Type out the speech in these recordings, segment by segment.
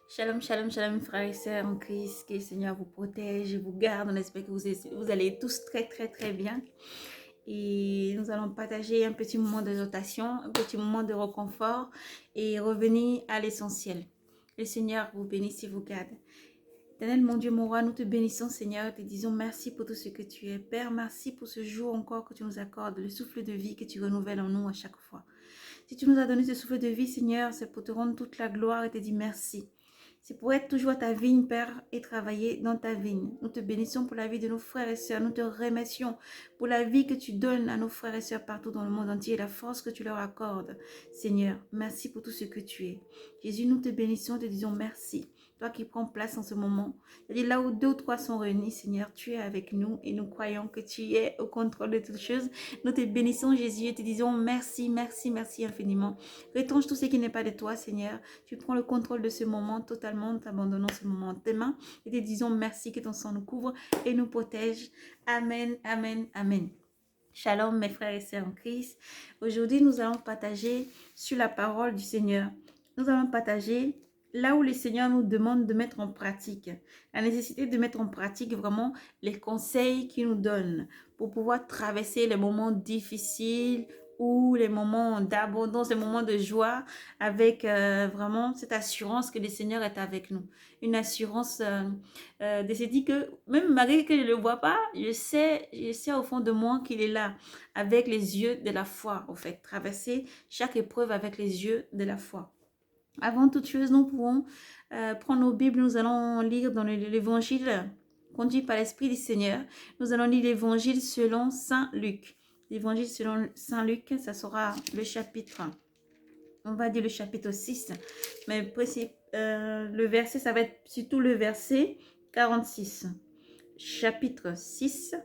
Shalom, shalom, shalom, frères et sœurs en Christ. Que le Seigneur vous protège et vous garde. On espère que vous allez tous très, très, très bien. Et nous allons partager un petit moment d'exhortation, un petit moment de réconfort et revenir à l'essentiel. Le Seigneur vous bénisse et vous garde. Éternel, mon Dieu, mon roi, nous te bénissons, Seigneur, te disons merci pour tout ce que tu es. Père, merci pour ce jour encore que tu nous accordes, le souffle de vie que tu renouvelles en nous à chaque fois. Si tu nous as donné ce souffle de vie, Seigneur, c'est pour te rendre toute la gloire et te dire merci. C'est pour être toujours à ta vigne, Père, et travailler dans ta vigne. Nous te bénissons pour la vie de nos frères et sœurs. Nous te remercions pour la vie que tu donnes à nos frères et sœurs partout dans le monde entier et la force que tu leur accordes. Seigneur, merci pour tout ce que tu es. Jésus, nous te bénissons, te disons merci. Toi qui prends place en ce moment. C'est-à-dire là où 2 ou 3 sont réunis, Seigneur, tu es avec nous et nous croyons que tu es au contrôle de toutes choses. Nous te bénissons, Jésus, et te disons merci, merci, merci infiniment. Rétanche tout ce qui n'est pas de toi, Seigneur. Tu prends le contrôle de ce moment totalement, nous t'abandonnons ce moment en tes mains et te disons merci que ton sang nous couvre et nous protège. Amen, amen, amen. Shalom mes frères et sœurs en Christ. Aujourd'hui, nous allons partager sur la parole du Seigneur. Nous allons partager là où le Seigneur nous demande de mettre en pratique. La nécessité de mettre en pratique vraiment les conseils qu'il nous donne pour pouvoir traverser les moments difficiles ou les moments d'abondance, les moments de joie avec vraiment cette assurance que le Seigneur est avec nous. Une assurance de se dire que même malgré que je ne le vois pas, je sais au fond de moi qu'il est là avec les yeux de la foi, au fait, traverser chaque épreuve avec les yeux de la foi. Avant toute chose, nous pouvons prendre nos Bibles, nous allons lire dans l'évangile conduit par l'Esprit du Seigneur. Nous allons lire l'évangile selon Saint Luc. L'évangile selon Saint Luc, ça sera le chapitre, on va dire le chapitre 6, mais le verset, ça va être surtout le verset 46. Chapitre 6,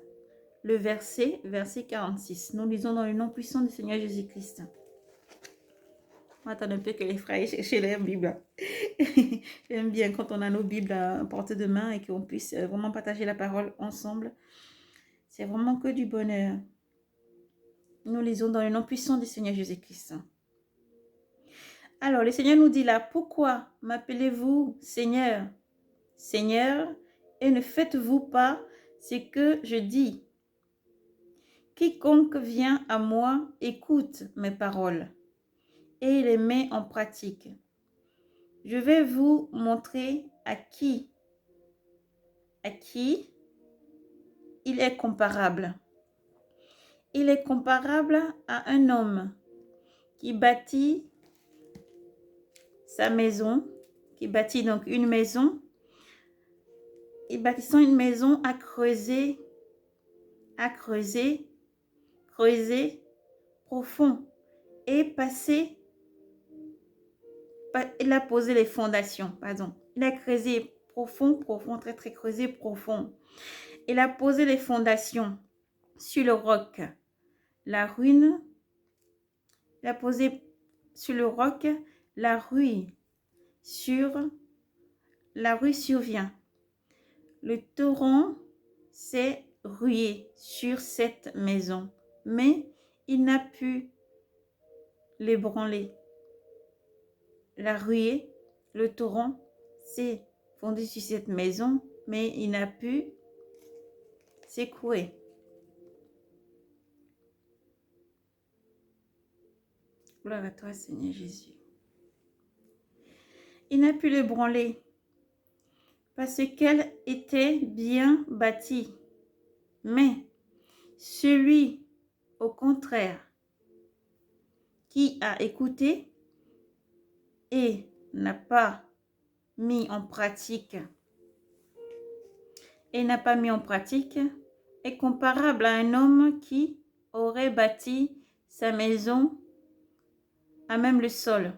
le verset 46. Nous lisons dans le nom puissant du Seigneur Jésus-Christ. On attend un peu que les frères cherchent leur Bible. J'aime bien quand on a nos Bibles à portée de main et qu'on puisse vraiment partager la parole ensemble. C'est vraiment que du bonheur. Nous lisons dans le nom puissant du Seigneur Jésus-Christ. Alors, le Seigneur nous dit là, pourquoi m'appelez-vous Seigneur, Seigneur, et ne faites-vous pas ce que je dis? Quiconque vient à moi écoute mes paroles et les met en pratique. Je vais vous montrer à qui il est comparable. Il est comparable à un homme qui bâtit sa maison, qui bâtit donc une maison. Et bâtissant une maison à creuser profond et il a posé les fondations, pardon. Il a creusé profond, très très creusé profond. Il a posé les fondations sur le roc. La ruine, il a posé sur le roc, la rue survient. Le torrent s'est rué sur cette maison, mais il n'a pu l'ébranler. La ruée, le torrent s'est fondu sur cette maison, mais il n'a pu s'écrouer. Gloire à toi, Seigneur Jésus. Il n'a pu l'ébranler parce qu'elle était bien bâtie. Mais celui, au contraire, qui a écouté et n'a pas mis en pratique, est comparable à un homme qui aurait bâti sa maison à même le sol,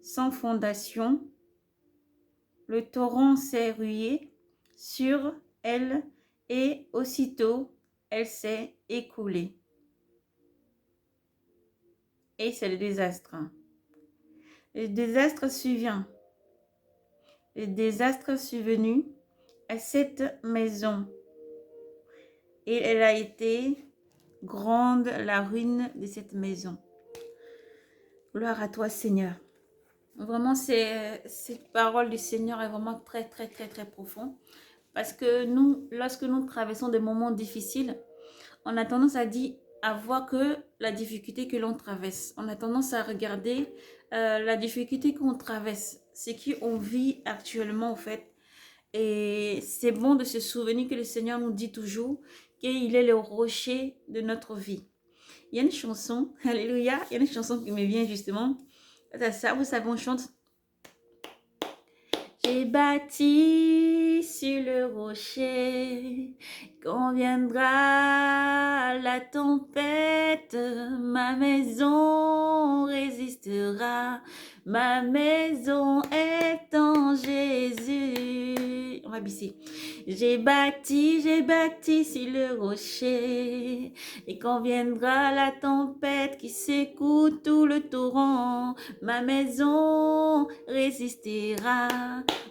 sans fondation. Le torrent s'est rué sur elle et aussitôt elle s'est écoulée. Et c'est le désastre. Le désastre survient. Le désastre survenu à cette maison. Et elle a été grande, la ruine de cette maison. Gloire à toi, Seigneur. Vraiment, cette parole du Seigneur est vraiment très, très, très, très profonde. Parce que nous, lorsque nous traversons des moments difficiles, on a tendance à voir que la difficulté que l'on traverse. On a tendance à regarder la difficulté qu'on traverse, ce qu'on vit actuellement, en fait. Et c'est bon de se souvenir que le Seigneur nous dit toujours qu'il est le rocher de notre vie. Il y a une chanson, Alléluia, il y a une chanson qui me vient justement. Ça, vous savez, on chante. J'ai bâti sur le rocher, quand viendra la tempête, ma maison résistera, ma maison est en Jésus. On va bisser. J'ai bâti sur le rocher, et quand viendra la tempête qui secoue tout le torrent, ma maison résistera.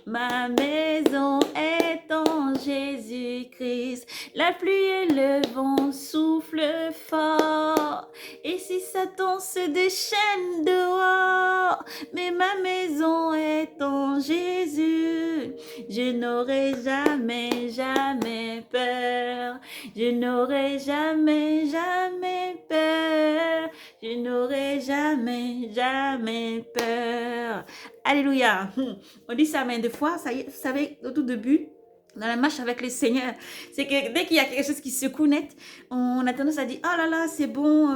Ma maison est en Jésus-Christ. La pluie et le vent soufflent fort. Et si Satan se déchaîne dehors, mais ma maison est en Jésus. Je n'aurai jamais, jamais peur. Je n'aurai jamais, jamais peur. Je n'aurai jamais, jamais peur. Alléluia. On dit ça mais des fois, ça y est, vous savez, au tout début, dans la marche avec le Seigneur, c'est que dès qu'il y a quelque chose qui secoue net, on a tendance à dire, oh là là, c'est bon,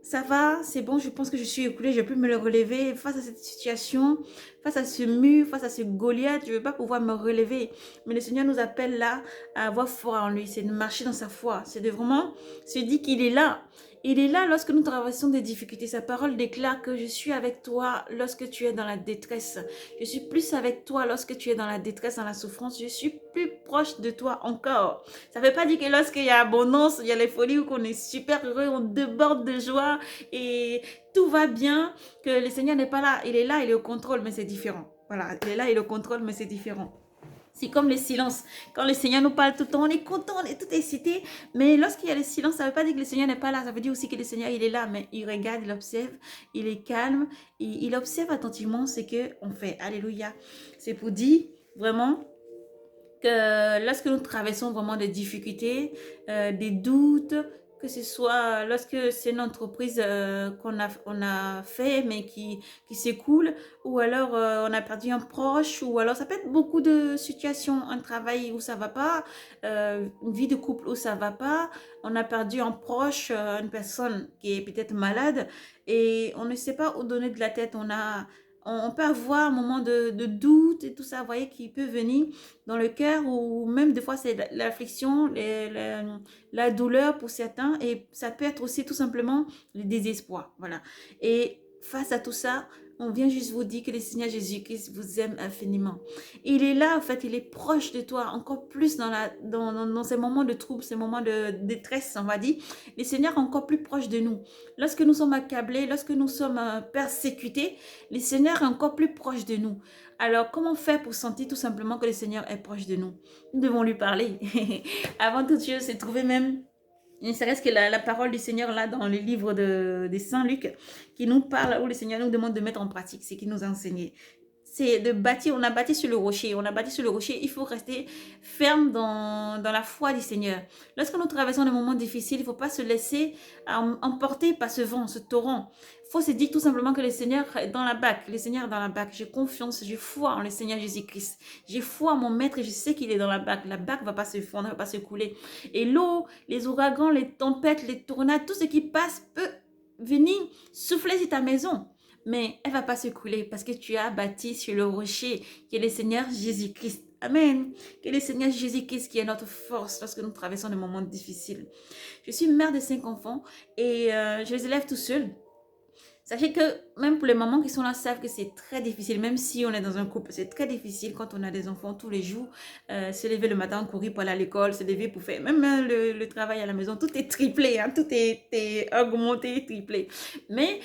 ça va, c'est bon, je pense que je suis écoulée, je peux me le relever face à cette situation, face à ce mur, face à ce Goliath, je ne vais pas pouvoir me relever. Mais le Seigneur nous appelle là à avoir foi en lui, c'est de marcher dans sa foi, c'est de vraiment se dire qu'il est là. Il est là lorsque nous traversons des difficultés. Sa parole déclare que je suis avec toi lorsque tu es dans la détresse. Je suis plus avec toi lorsque tu es dans la détresse, dans la souffrance. Je suis plus proche de toi encore. Ça ne veut pas dire que lorsqu'il y a abondance, il y a les folies où on est super heureux, on déborde de joie et tout va bien, que le Seigneur n'est pas là. Il est là, il est au contrôle, mais c'est différent. Voilà, il est là, il est au contrôle, mais c'est différent. C'est comme le silence. Quand le Seigneur nous parle tout le temps, on est content, on est tout excité. Mais lorsqu'il y a le silence, ça ne veut pas dire que le Seigneur n'est pas là. Ça veut dire aussi que le Seigneur, il est là, mais il regarde, il observe, il est calme, il observe attentivement ce qu'on fait. Alléluia. C'est pour dire vraiment que lorsque nous traversons vraiment des difficultés, des doutes, que ce soit lorsque c'est une entreprise on a fait mais qui s'écoule, ou alors on a perdu un proche, ou alors ça peut être beaucoup de situations, un travail où ça va pas, une vie de couple où ça va pas, on a perdu un proche, une personne qui est peut-être malade et on ne sait pas où donner de la tête, on peut avoir un moment de doute et tout ça, vous voyez, qui peut venir dans le cœur, ou même des fois c'est l'affliction, la douleur pour certains, et ça peut être aussi tout simplement le désespoir, voilà. Et face à tout ça, on vient juste vous dire que le Seigneur Jésus-Christ vous aime infiniment. Il est là, en fait, il est proche de toi, encore plus dans ces moments de trouble, ces moments de détresse, on va dire. Le Seigneur est encore plus proche de nous. Lorsque nous sommes accablés, lorsque nous sommes persécutés, le Seigneur est encore plus proche de nous. Alors, comment faire pour sentir tout simplement que le Seigneur est proche de nous? Nous devons lui parler. Avant toute chose, c'est trouver même, ne serait-ce que la parole du Seigneur là dans le livre de Saint Luc, qui nous parle, où le Seigneur nous demande de mettre en pratique ce qu'il nous a enseigné. C'est de bâtir, on a bâti sur le rocher, il faut rester ferme dans la foi du Seigneur. Lorsque nous traversons des moments difficiles, il ne faut pas se laisser emporter par ce vent, ce torrent. Il faut se dire tout simplement que le Seigneur est dans la barque, j'ai confiance, j'ai foi en le Seigneur Jésus-Christ. J'ai foi en mon maître et je sais qu'il est dans la barque ne va pas se fondre, ne va pas se couler. Et l'eau, les ouragans, les tempêtes, les tornades, tout ce qui passe peut venir souffler sur ta maison. Mais elle ne va pas se couler parce que tu as bâti sur le rocher qui est le Seigneur Jésus-Christ. Amen. Que le Seigneur Jésus-Christ qui est notre force lorsque nous traversons des moments difficiles. Je suis mère de 5 enfants et je les élève tout seul. Sachez que même pour les mamans qui sont là savent que c'est très difficile, même si on est dans un couple, c'est très difficile quand on a des enfants tous les jours, se lever le matin, courir pour aller à l'école, se lever pour faire même le travail à la maison, tout est triplé, hein, tout est augmenté, triplé. Mais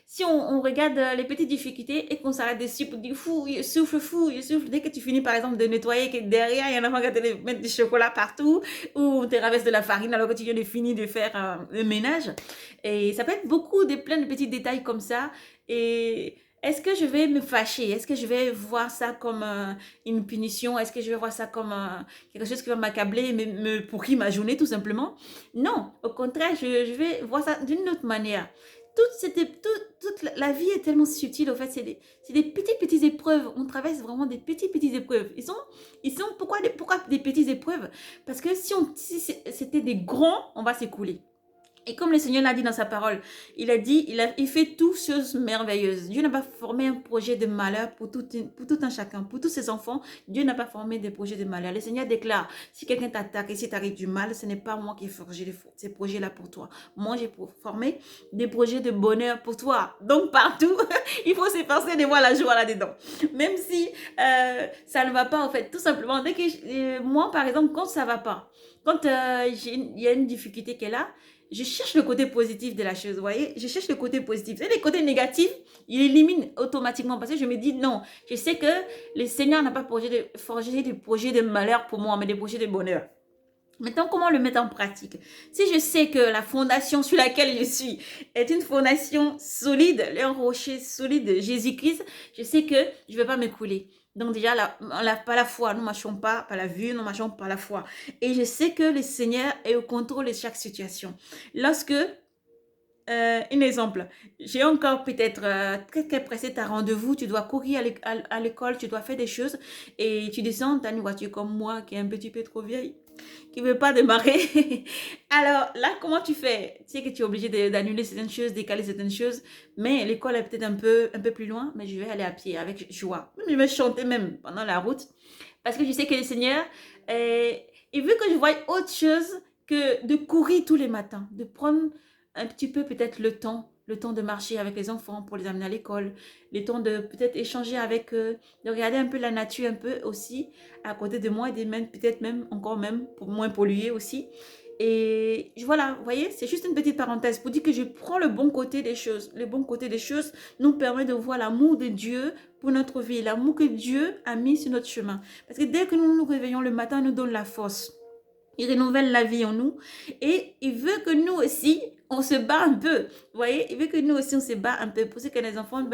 si on regarde les petites difficultés et qu'on s'arrête dessus pour dire fou, je souffle, dès que tu finis par exemple de nettoyer, que derrière il y a un enfant qui te mettre du chocolat partout, ou on te rabaisse de la farine alors que tu viens de finir de faire le ménage. Et ça peut être plein de petits détails comme ça. Et est-ce que je vais me fâcher? Est-ce que je vais voir ça comme une punition? Est-ce que je vais voir ça comme quelque chose qui va m'accabler, me pourrir ma journée tout simplement? Non, au contraire, je vais voir ça d'une autre manière. Toute la vie est tellement subtile, au fait, c'est des petites épreuves. On traverse vraiment des petites épreuves. Pourquoi des petites épreuves? Parce que si c'était des grands, on va s'écouler. Et comme le Seigneur l'a dit dans sa parole, il a dit, il fait toutes choses merveilleuses. Dieu n'a pas formé un projet de malheur pour tout un chacun, pour tous ses enfants. Dieu n'a pas formé des projets de malheur. Le Seigneur déclare, si quelqu'un t'attaque et si t'arrive du mal, ce n'est pas moi qui ai forgé ces projets-là pour toi. Moi, j'ai formé des projets de bonheur pour toi. Donc, partout, il faut s'efforcer de voir la joie là-dedans. Même si ça ne va pas, en fait, tout simplement. Moi, par exemple, quand ça ne va pas, quand il y a une difficulté qui est là, je cherche le côté positif de la chose, vous voyez, je cherche le côté positif. Et les côtés négatifs, il élimine automatiquement parce que je me dis non, je sais que le Seigneur n'a pas forgé des projets de malheur pour moi, mais des projets de bonheur. Maintenant, comment le mettre en pratique? Si je sais que la fondation sur laquelle je suis est une fondation solide, un rocher solide, Jésus-Christ, je sais que je ne vais pas m'écouler. Donc déjà, par la foi, nous ne marchons pas par la vue, nous marchons par la foi. Et je sais que le Seigneur est au contrôle de chaque situation. Lorsque un exemple, j'ai encore peut-être très pressé ta rendez-vous, tu dois courir à l'école, tu dois faire des choses et tu descends, tu as une voiture comme moi qui est un petit peu trop vieille, qui ne veut pas démarrer. Alors là, comment tu fais? Tu sais que tu es obligé d'annuler certaines choses, décaler certaines choses, mais l'école est peut-être un peu plus loin, mais je vais aller à pied avec joie. Je vais chanter même pendant la route parce que je sais que le Seigneur, il veut que je voie autre chose que de courir tous les matins, de prendre un petit peu peut-être le temps de marcher avec les enfants pour les amener à l'école, le temps de peut-être échanger avec eux, de regarder un peu la nature un peu aussi à côté de moi et de même peut-être même encore même pour moins polluer aussi. Et voilà, vous voyez, c'est juste une petite parenthèse pour dire que je prends le bon côté des choses. Le bon côté des choses nous permet de voir l'amour de Dieu pour notre vie, l'amour que Dieu a mis sur notre chemin. Parce que dès que nous nous réveillons le matin, il nous donne la force. Il renouvelle la vie en nous et il veut que nous aussi, on se bat un peu. Vous voyez, il veut que nous aussi, on se bat un peu pour ce que les enfants,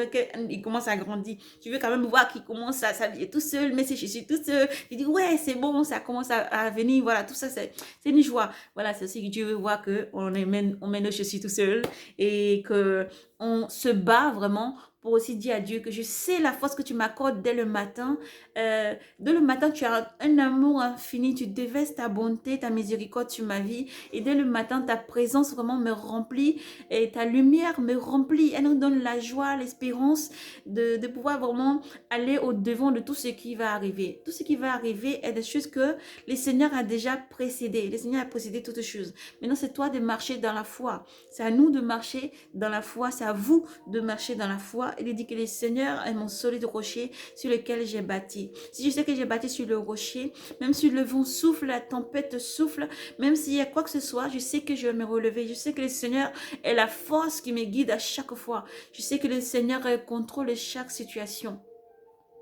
ils commencent à grandir. Tu veux quand même voir qu'ils commencent à s'habiller tout seul, mais si je suis tout seul, il dit, ouais, c'est bon, ça commence à venir. Voilà, tout ça, c'est une joie. Voilà, c'est aussi que Dieu veut voir on met nos chaussures tout seul et que on se bat vraiment pour aussi dire à Dieu que je sais la force que tu m'accordes dès le matin. Dès le matin, tu as un amour infini, tu déverses ta bonté, ta miséricorde sur ma vie. Et dès le matin, ta présence vraiment me remplit et ta lumière me remplit. Elle nous donne la joie, l'espérance de pouvoir vraiment aller au-devant de tout ce qui va arriver. Tout ce qui va arriver est des choses que le Seigneur a déjà précédé. Le Seigneur a précédé toutes choses. Maintenant, c'est toi de marcher dans la foi. C'est à nous de marcher dans la foi. C'est à vous de marcher dans la foi. Il dit que le Seigneur est mon solide rocher sur lequel j'ai bâti. Si je sais que j'ai bâti sur le rocher, même si le vent souffle, la tempête souffle, même s'il y a quoi que ce soit, je sais que je vais me relever. Je sais que le Seigneur est la force qui me guide à chaque fois. Je sais que le Seigneur contrôle chaque situation.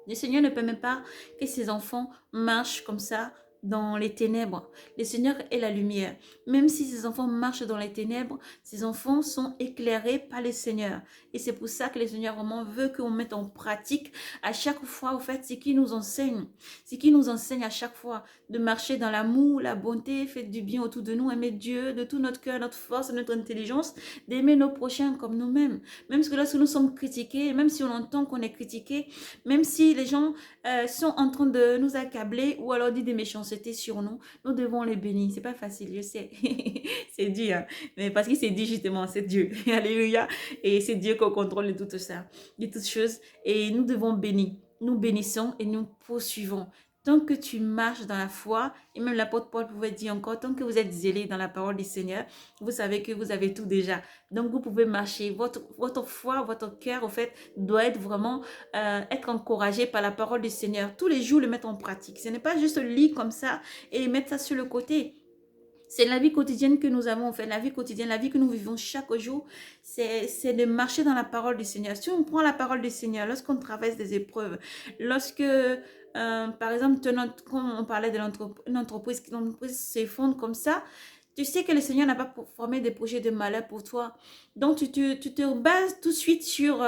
Le Seigneur ne permet pas que ses enfants marchent comme ça dans les ténèbres. Le Seigneur est la lumière. Même si ses enfants marchent dans les ténèbres, ses enfants sont éclairés par le Seigneur. Et c'est pour ça que le Seigneur vraiment veut qu'on mette en pratique à chaque fois, au fait, ce qu'il nous enseigne. Ce qu'il nous enseigne à chaque fois de marcher dans l'amour, la bonté, faire du bien autour de nous, aimer Dieu de tout notre cœur, notre force, notre intelligence, d'aimer nos prochains comme nous-mêmes. Même que lorsque nous sommes critiqués, même si on entend qu'on est critiqué, même si les gens sont en train de nous accabler ou alors dire des méchancetés sur nous, nous devons les bénir. C'est pas facile, je sais. C'est Dieu, hein. Mais parce qu'il s'est dit justement, c'est Dieu. Alléluia. Et c'est Dieu qui contrôle de tout ça, de toutes choses. Et nous devons bénir. Nous bénissons et nous poursuivons. Tant que tu marches dans la foi, et même l'apôtre Paul pouvait dire encore, tant que vous êtes zélés dans la parole du Seigneur, vous savez que vous avez tout déjà. Donc vous pouvez marcher. Votre foi, votre cœur, au fait, doit être vraiment être encouragé par la parole du Seigneur. Tous les jours, le mettre en pratique. Ce n'est pas juste lire comme ça et mettre ça sur le côté. C'est la vie quotidienne que nous avons, en fait, la vie quotidienne, la vie que nous vivons chaque jour, c'est de marcher dans la parole du Seigneur. Si on prend la parole du Seigneur, lorsqu'on traverse des épreuves, lorsque, par exemple, comme on parlait de l'entreprise, que l'entreprise s'effondre comme ça, tu sais que le Seigneur n'a pas formé des projets de malheur pour toi. Donc, tu te bases tout de suite sur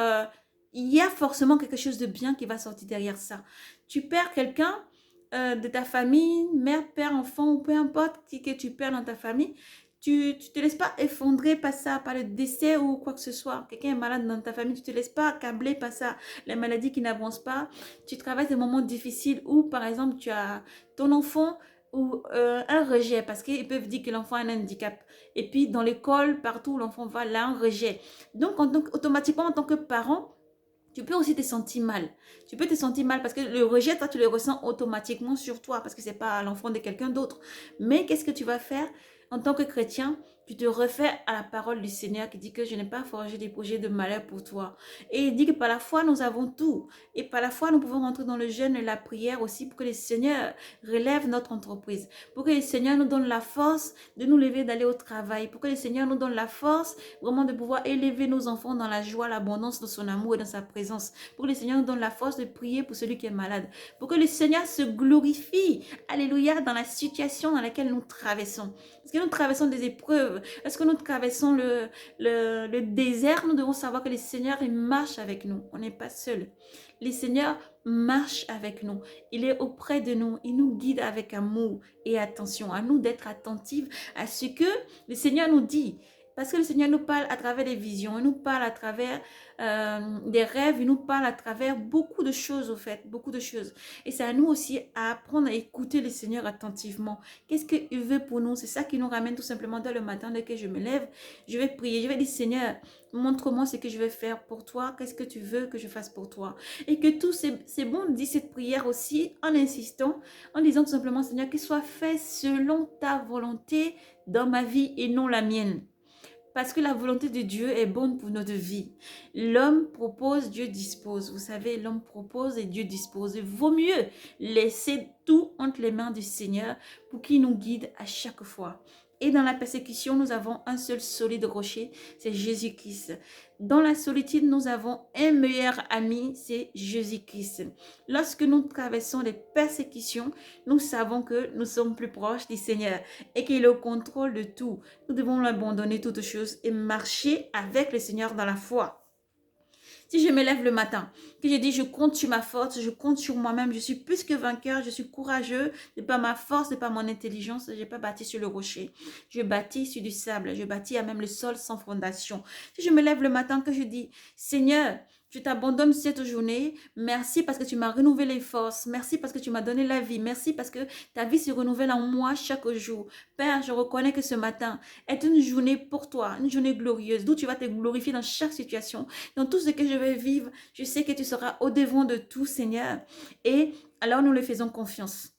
il y a forcément quelque chose de bien qui va sortir derrière ça. Tu perds quelqu'un de ta famille, mère, père, enfant, ou peu importe qui que tu perds dans ta famille, tu te laisses pas effondrer par ça, par le décès ou quoi que ce soit. Quelqu'un est malade dans ta famille, tu te laisses pas accabler par ça, les maladies qui n'avancent pas. Tu traverses des moments difficiles où, par exemple, tu as ton enfant ou un rejet, parce qu'ils peuvent dire que l'enfant a un handicap. Et puis, dans l'école, partout où l'enfant va, là, un rejet. Donc, automatiquement, en tant que parent, tu peux aussi te sentir mal. Tu peux te sentir mal parce que le rejet, toi, tu le ressens automatiquement sur toi parce que ce n'est pas l'enfant de quelqu'un d'autre. Mais qu'est-ce que tu vas faire en tant que chrétien? Tu te refais à la parole du Seigneur qui dit que je n'ai pas forgé des projets de malheur pour toi. Et il dit que par la foi, nous avons tout. Et par la foi, nous pouvons rentrer dans le jeûne et la prière aussi pour que le Seigneur relève notre entreprise. Pour que le Seigneur nous donne la force de nous lever, d'aller au travail. Pour que le Seigneur nous donne la force vraiment de pouvoir élever nos enfants dans la joie, l'abondance de son amour et dans sa présence. Pour que le Seigneur nous donne la force de prier pour celui qui est malade. Pour que le Seigneur se glorifie, alléluia, dans la situation dans laquelle nous traversons. Parce que nous traversons des épreuves. Est-ce que nous traversons le désert? Nous devons savoir que le Seigneur, il marche avec nous. On n'est pas seul. Le Seigneur marche avec nous. Il est auprès de nous. Il nous guide avec amour et attention. À nous d'être attentifs à ce que le Seigneur nous dit. Parce que le Seigneur nous parle à travers des visions, il nous parle à travers des rêves, il nous parle à travers beaucoup de choses au fait, beaucoup de choses. Et c'est à nous aussi à apprendre à écouter le Seigneur attentivement. Qu'est-ce qu'il veut pour nous? C'est ça qui nous ramène tout simplement dès le matin, dès que je me lève, je vais prier, je vais dire Seigneur, montre-moi ce que je vais faire pour toi, qu'est-ce que tu veux que je fasse pour toi. Et que tout, c'est bon de dire cette prière aussi en insistant, en disant tout simplement Seigneur, qu'il soit fait selon ta volonté dans ma vie et non la mienne. Parce que la volonté de Dieu est bonne pour notre vie. L'homme propose, Dieu dispose. Vous savez, l'homme propose et Dieu dispose. Il vaut mieux laisser tout entre les mains du Seigneur pour qu'il nous guide à chaque fois. Et dans la persécution, nous avons un seul solide rocher, c'est Jésus-Christ. Dans la solitude, nous avons un meilleur ami, c'est Jésus-Christ. Lorsque nous traversons les persécutions, nous savons que nous sommes plus proches du Seigneur et qu'il est au contrôle de tout. Nous devons l'abandonner toutes choses et marcher avec le Seigneur dans la foi. Si je me lève le matin, que je dis je compte sur ma force, je compte sur moi-même, je suis plus que vainqueur, je suis courageux, ce n'est pas ma force, ce n'est pas mon intelligence, je n'ai pas bâti sur le rocher. Je bâtis sur du sable, je bâtis à même le sol sans fondation. Si je me lève le matin, que je dis Seigneur, je t'abandonne cette journée. Merci parce que tu m'as renouvelé les forces. Merci parce que tu m'as donné la vie. Merci parce que ta vie se renouvelle en moi chaque jour. Père, je reconnais que ce matin est une journée pour toi, une journée glorieuse, d'où tu vas te glorifier dans chaque situation. Dans tout ce que je vais vivre, je sais que tu seras au-devant de tout, Seigneur. Et alors nous le faisons confiance.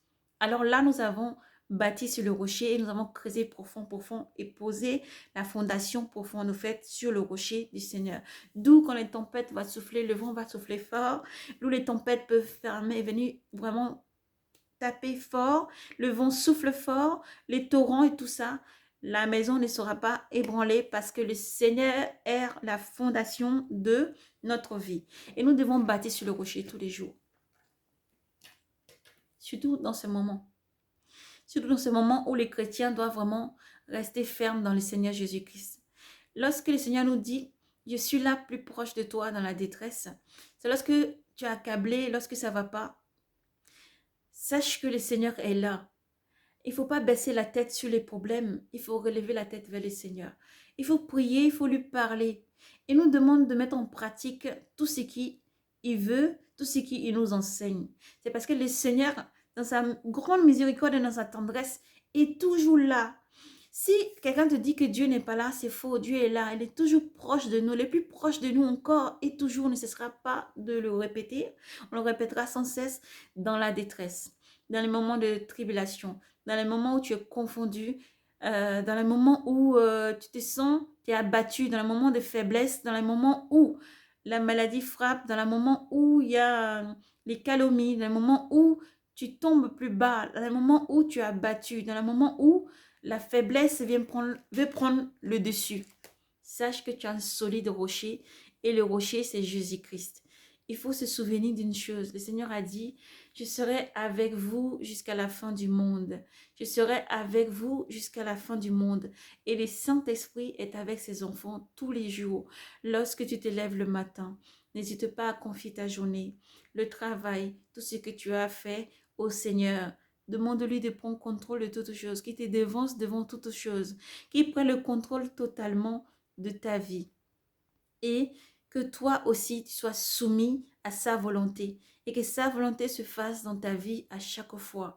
Alors là, nous avons bâti sur le rocher et nous avons creusé profond, profond et posé la fondation profonde, au fait, sur le rocher du Seigneur. D'où quand les tempêtes vont souffler, le vent va souffler fort, d'où les tempêtes peuvent fermer et venir vraiment taper fort, le vent souffle fort, les torrents et tout ça, la maison ne sera pas ébranlée parce que le Seigneur est la fondation de notre vie. Et nous devons bâtir sur le rocher tous les jours. Surtout dans ce moment. Surtout dans ce moment où les chrétiens doivent vraiment rester fermes dans le Seigneur Jésus-Christ. Lorsque le Seigneur nous dit, je suis là plus proche de toi dans la détresse, c'est lorsque tu es accablé, lorsque ça ne va pas, sache que le Seigneur est là. Il ne faut pas baisser la tête sur les problèmes. Il faut relever la tête vers le Seigneur. Il faut prier, il faut lui parler. Il nous demande de mettre en pratique tout ce qu'il veut, tout ce qu'il nous enseigne. C'est parce que le Seigneur, dans sa grande miséricorde et dans sa tendresse, est toujours là. Si quelqu'un te dit que Dieu n'est pas là, c'est faux. Dieu est là. Il est toujours proche de nous. Il est plus proche de nous encore et toujours ne cessera pas de le répéter. On le répétera sans cesse dans la détresse, dans les moments de tribulation, dans les moments où tu es confondu, dans les moments où tu te sens, tu es abattu, dans les moments de faiblesse, dans les moments où la maladie frappe, dans les moments où il y a les calomnies, dans les moments où tu tombes plus bas, dans les moments où tu es abattu, dans les moments où la faiblesse veut prendre le dessus. Sache que tu as un solide rocher et le rocher, c'est Jésus-Christ. Il faut se souvenir d'une chose. Le Seigneur a dit, je serai avec vous jusqu'à la fin du monde. Je serai avec vous jusqu'à la fin du monde. Et le Saint-Esprit est avec ses enfants tous les jours. Lorsque tu te lèves le matin, n'hésite pas à confier ta journée, le travail, tout ce que tu as fait au Seigneur. Demande-lui de prendre contrôle de toutes choses, qu'il te dévance devant toutes choses, qu'il prenne le contrôle totalement de ta vie. Et que toi aussi, tu sois soumis à sa volonté et que sa volonté se fasse dans ta vie à chaque fois.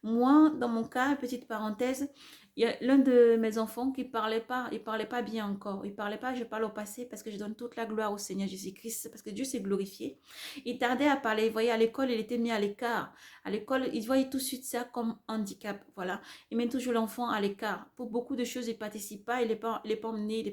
Moi, dans mon cas, petite parenthèse, il y a l'un de mes enfants qui il parlait pas bien encore. Il parlait pas, je parle au passé parce que je donne toute la gloire au Seigneur Jésus-Christ, parce que Dieu s'est glorifié. Il tardait à parler. Vous voyez, à l'école, il était mis à l'écart. À l'école, il voyait tout de suite ça comme handicap. Voilà. Il met toujours l'enfant à l'écart. Pour beaucoup de choses, il ne participe pas, il n'est pas emmené,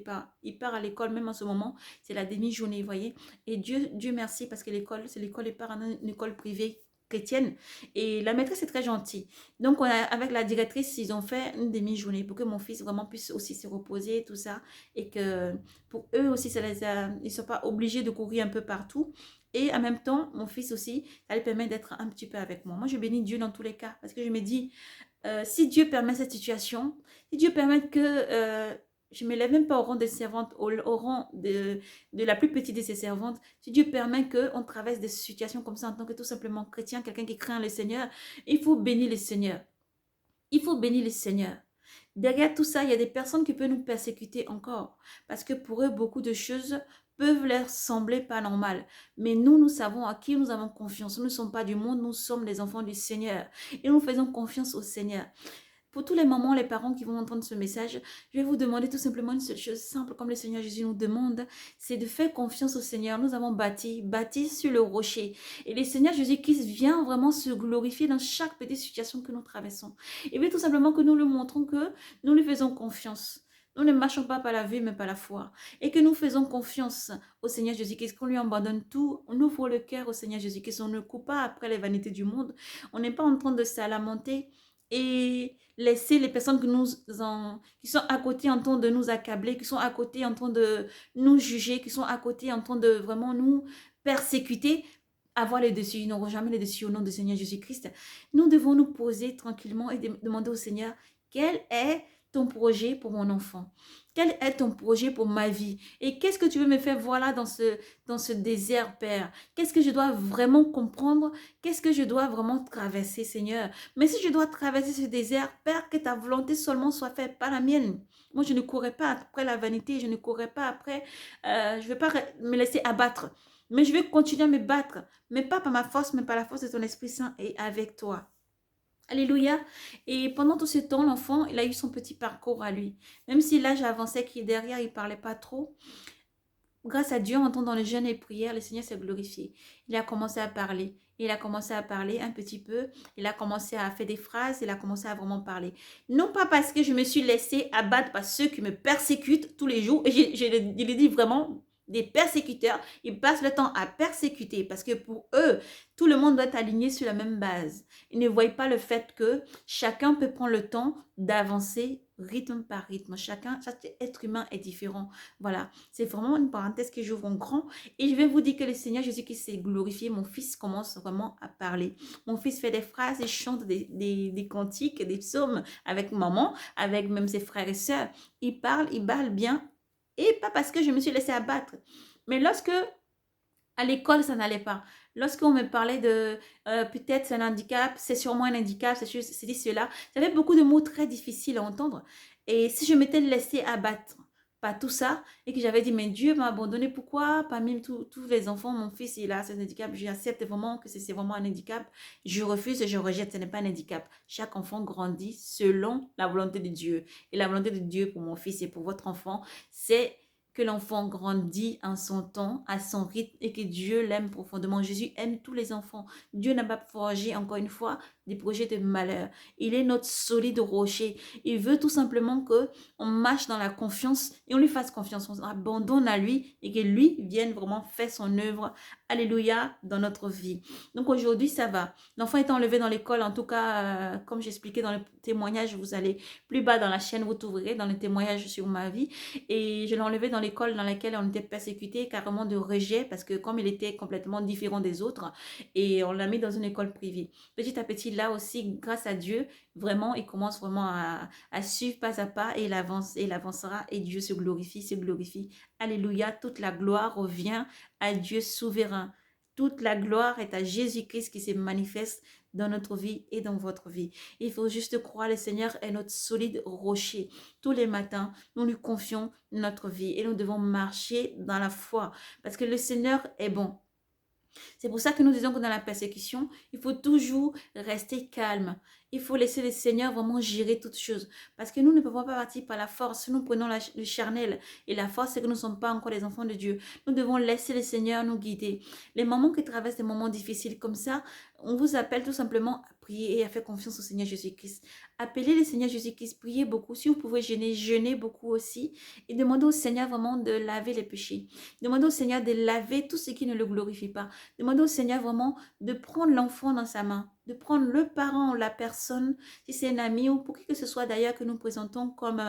il part à l'école, même en ce moment, c'est la demi-journée, vous voyez. Et Dieu merci, parce que l'école, il part en une école privée chrétienne, et la maîtresse est très gentille. Donc avec la directrice, ils ont fait une demi-journée pour que mon fils vraiment puisse aussi se reposer, tout ça, et que pour eux aussi, ils ne sont pas obligés de courir un peu partout. Et en même temps, mon fils aussi, ça lui permet d'être un petit peu avec moi. Moi, je bénis Dieu dans tous les cas, parce que je me dis, si Dieu permet cette situation, si Dieu permet que je ne me lève même pas au rang des servantes, au rang de la plus petite de ses servantes, si Dieu permet qu'on traverse des situations comme ça en tant que tout simplement chrétien, quelqu'un qui craint le Seigneur, il faut bénir le Seigneur. Il faut bénir le Seigneur. Derrière tout ça, il y a des personnes qui peuvent nous persécuter encore, parce que pour eux, beaucoup de choses peuvent leur sembler pas normales. Mais nous savons à qui nous avons confiance. Nous ne sommes pas du monde, nous sommes les enfants du Seigneur. Et nous faisons confiance au Seigneur. Pour tous les mamans, les parents qui vont entendre ce message, je vais vous demander tout simplement une seule chose simple, comme le Seigneur Jésus nous demande, c'est de faire confiance au Seigneur. Nous avons bâti sur le rocher. Et le Seigneur Jésus-Christ vient vraiment se glorifier dans chaque petite situation que nous traversons. Et bien tout simplement que nous lui montrons que nous lui faisons confiance. Nous ne marchons pas par la vue, mais par la foi. Et que nous faisons confiance au Seigneur Jésus-Christ, qu'on lui abandonne tout. On ouvre le cœur au Seigneur Jésus-Christ. On ne court pas après les vanités du monde. On n'est pas en train de s'alamenter et laisser les personnes qui sont à côté en train de nous accabler, qui sont à côté en train de nous juger, qui sont à côté en train de vraiment nous persécuter, avoir les dessus. Ils n'auront jamais les dessus au nom du Seigneur Jésus-Christ. Nous devons nous poser tranquillement et demander au Seigneur, quel est ton projet pour mon enfant? Quel est ton projet pour ma vie? Et qu'est-ce que tu veux me faire voir dans ce désert, Père? Qu'est-ce que je dois vraiment comprendre? Qu'est-ce que je dois vraiment traverser, Seigneur? Mais si je dois traverser ce désert, Père, que ta volonté seulement soit faite, pas la mienne. Moi, je ne courrai pas après la vanité, je ne courrai pas après, je ne vais pas me laisser abattre. Mais je vais continuer à me battre, mais pas par ma force, mais par la force de ton Esprit Saint et avec toi. Alléluia. Et pendant tout ce temps, l'enfant, il a eu son petit parcours à lui. Même si l'âge avançait, qui derrière, il ne parlait pas trop. Grâce à Dieu, en entendant les jeûnes et prières, le Seigneur s'est glorifié. Il a commencé à parler. Il a commencé à parler un petit peu. Il a commencé à faire des phrases. Il a commencé à vraiment parler. Non pas parce que je me suis laissée abattre par ceux qui me persécutent tous les jours. Et je le dis vraiment, des persécuteurs, ils passent le temps à persécuter parce que pour eux, tout le monde doit être aligné sur la même base. Ils ne voient pas le fait que chacun peut prendre le temps d'avancer rythme par rythme. Chaque être humain est différent. Voilà, c'est vraiment une parenthèse que j'ouvre en grand. Et je vais vous dire que le Seigneur Jésus qui s'est glorifié, mon fils commence vraiment à parler. Mon fils fait des phrases, il chante des cantiques, des psaumes avec maman, avec même ses frères et sœurs. Il parle bien. Et pas parce que je me suis laissée abattre. Mais lorsque, à l'école, ça n'allait pas. Lorsqu'on me parlait de peut-être c'est un handicap, c'est sûrement un handicap, c'est dit cela, j'avais beaucoup de mots très difficiles à entendre. Et si je m'étais laissée abattre par tout ça et que j'avais dit, mais Dieu m'a abandonné, pourquoi parmi tous les enfants, mon fils, il a ce handicap, j'accepte vraiment que c'est vraiment un handicap, je refuse et je rejette, ce n'est pas un handicap. Chaque enfant grandit selon la volonté de Dieu. Et la volonté de Dieu pour mon fils et pour votre enfant, c'est que l'enfant grandit en son temps, à son rythme et que Dieu l'aime profondément. Jésus aime tous les enfants. Dieu n'a pas forgé, encore une fois, des projets de malheur. Il est notre solide rocher. Il veut tout simplement qu'on marche dans la confiance et on lui fasse confiance. On abandonne à lui et que lui vienne vraiment faire son œuvre. Alléluia, dans notre vie. Donc aujourd'hui, ça va. L'enfant est enlevé dans l'école. En tout cas, comme j'expliquais dans le témoignage, vous allez plus bas dans la chaîne, vous trouverez dans le témoignage sur ma vie. Et je l'ai enlevé dans l'école dans laquelle on était persécuté, carrément de rejet, parce que comme il était complètement différent des autres, et on l'a mis dans une école privée. Petit à petit, là aussi, grâce à Dieu, vraiment, il commence vraiment à suivre pas à pas et il avancera et Dieu se glorifie, se glorifie. Alléluia, toute la gloire revient à Dieu souverain. Toute la gloire est à Jésus-Christ qui se manifeste dans notre vie et dans votre vie. Il faut juste croire, le Seigneur est notre solide rocher. Tous les matins, nous lui confions notre vie et nous devons marcher dans la foi parce que le Seigneur est bon. C'est pour ça que nous disons que dans la persécution, il faut toujours rester calme. Il faut laisser le Seigneur vraiment gérer toutes choses. Parce que nous ne pouvons pas partir par la force. Nous prenons le charnel. Et la force, c'est que nous ne sommes pas encore les enfants de Dieu. Nous devons laisser le Seigneur nous guider. Les mamans qui traversent des moments difficiles comme ça, on vous appelle tout simplement à prier et à faire confiance au Seigneur Jésus-Christ. Appelez le Seigneur Jésus-Christ, priez beaucoup. Si vous pouvez jeûner beaucoup aussi. Et demandez au Seigneur vraiment de laver les péchés. Demandez au Seigneur de laver tout ce qui ne le glorifie pas. Demandez au Seigneur vraiment de prendre l'enfant dans sa main, de prendre le parent, la personne, si c'est un ami ou pour qui que ce soit d'ailleurs que nous présentons comme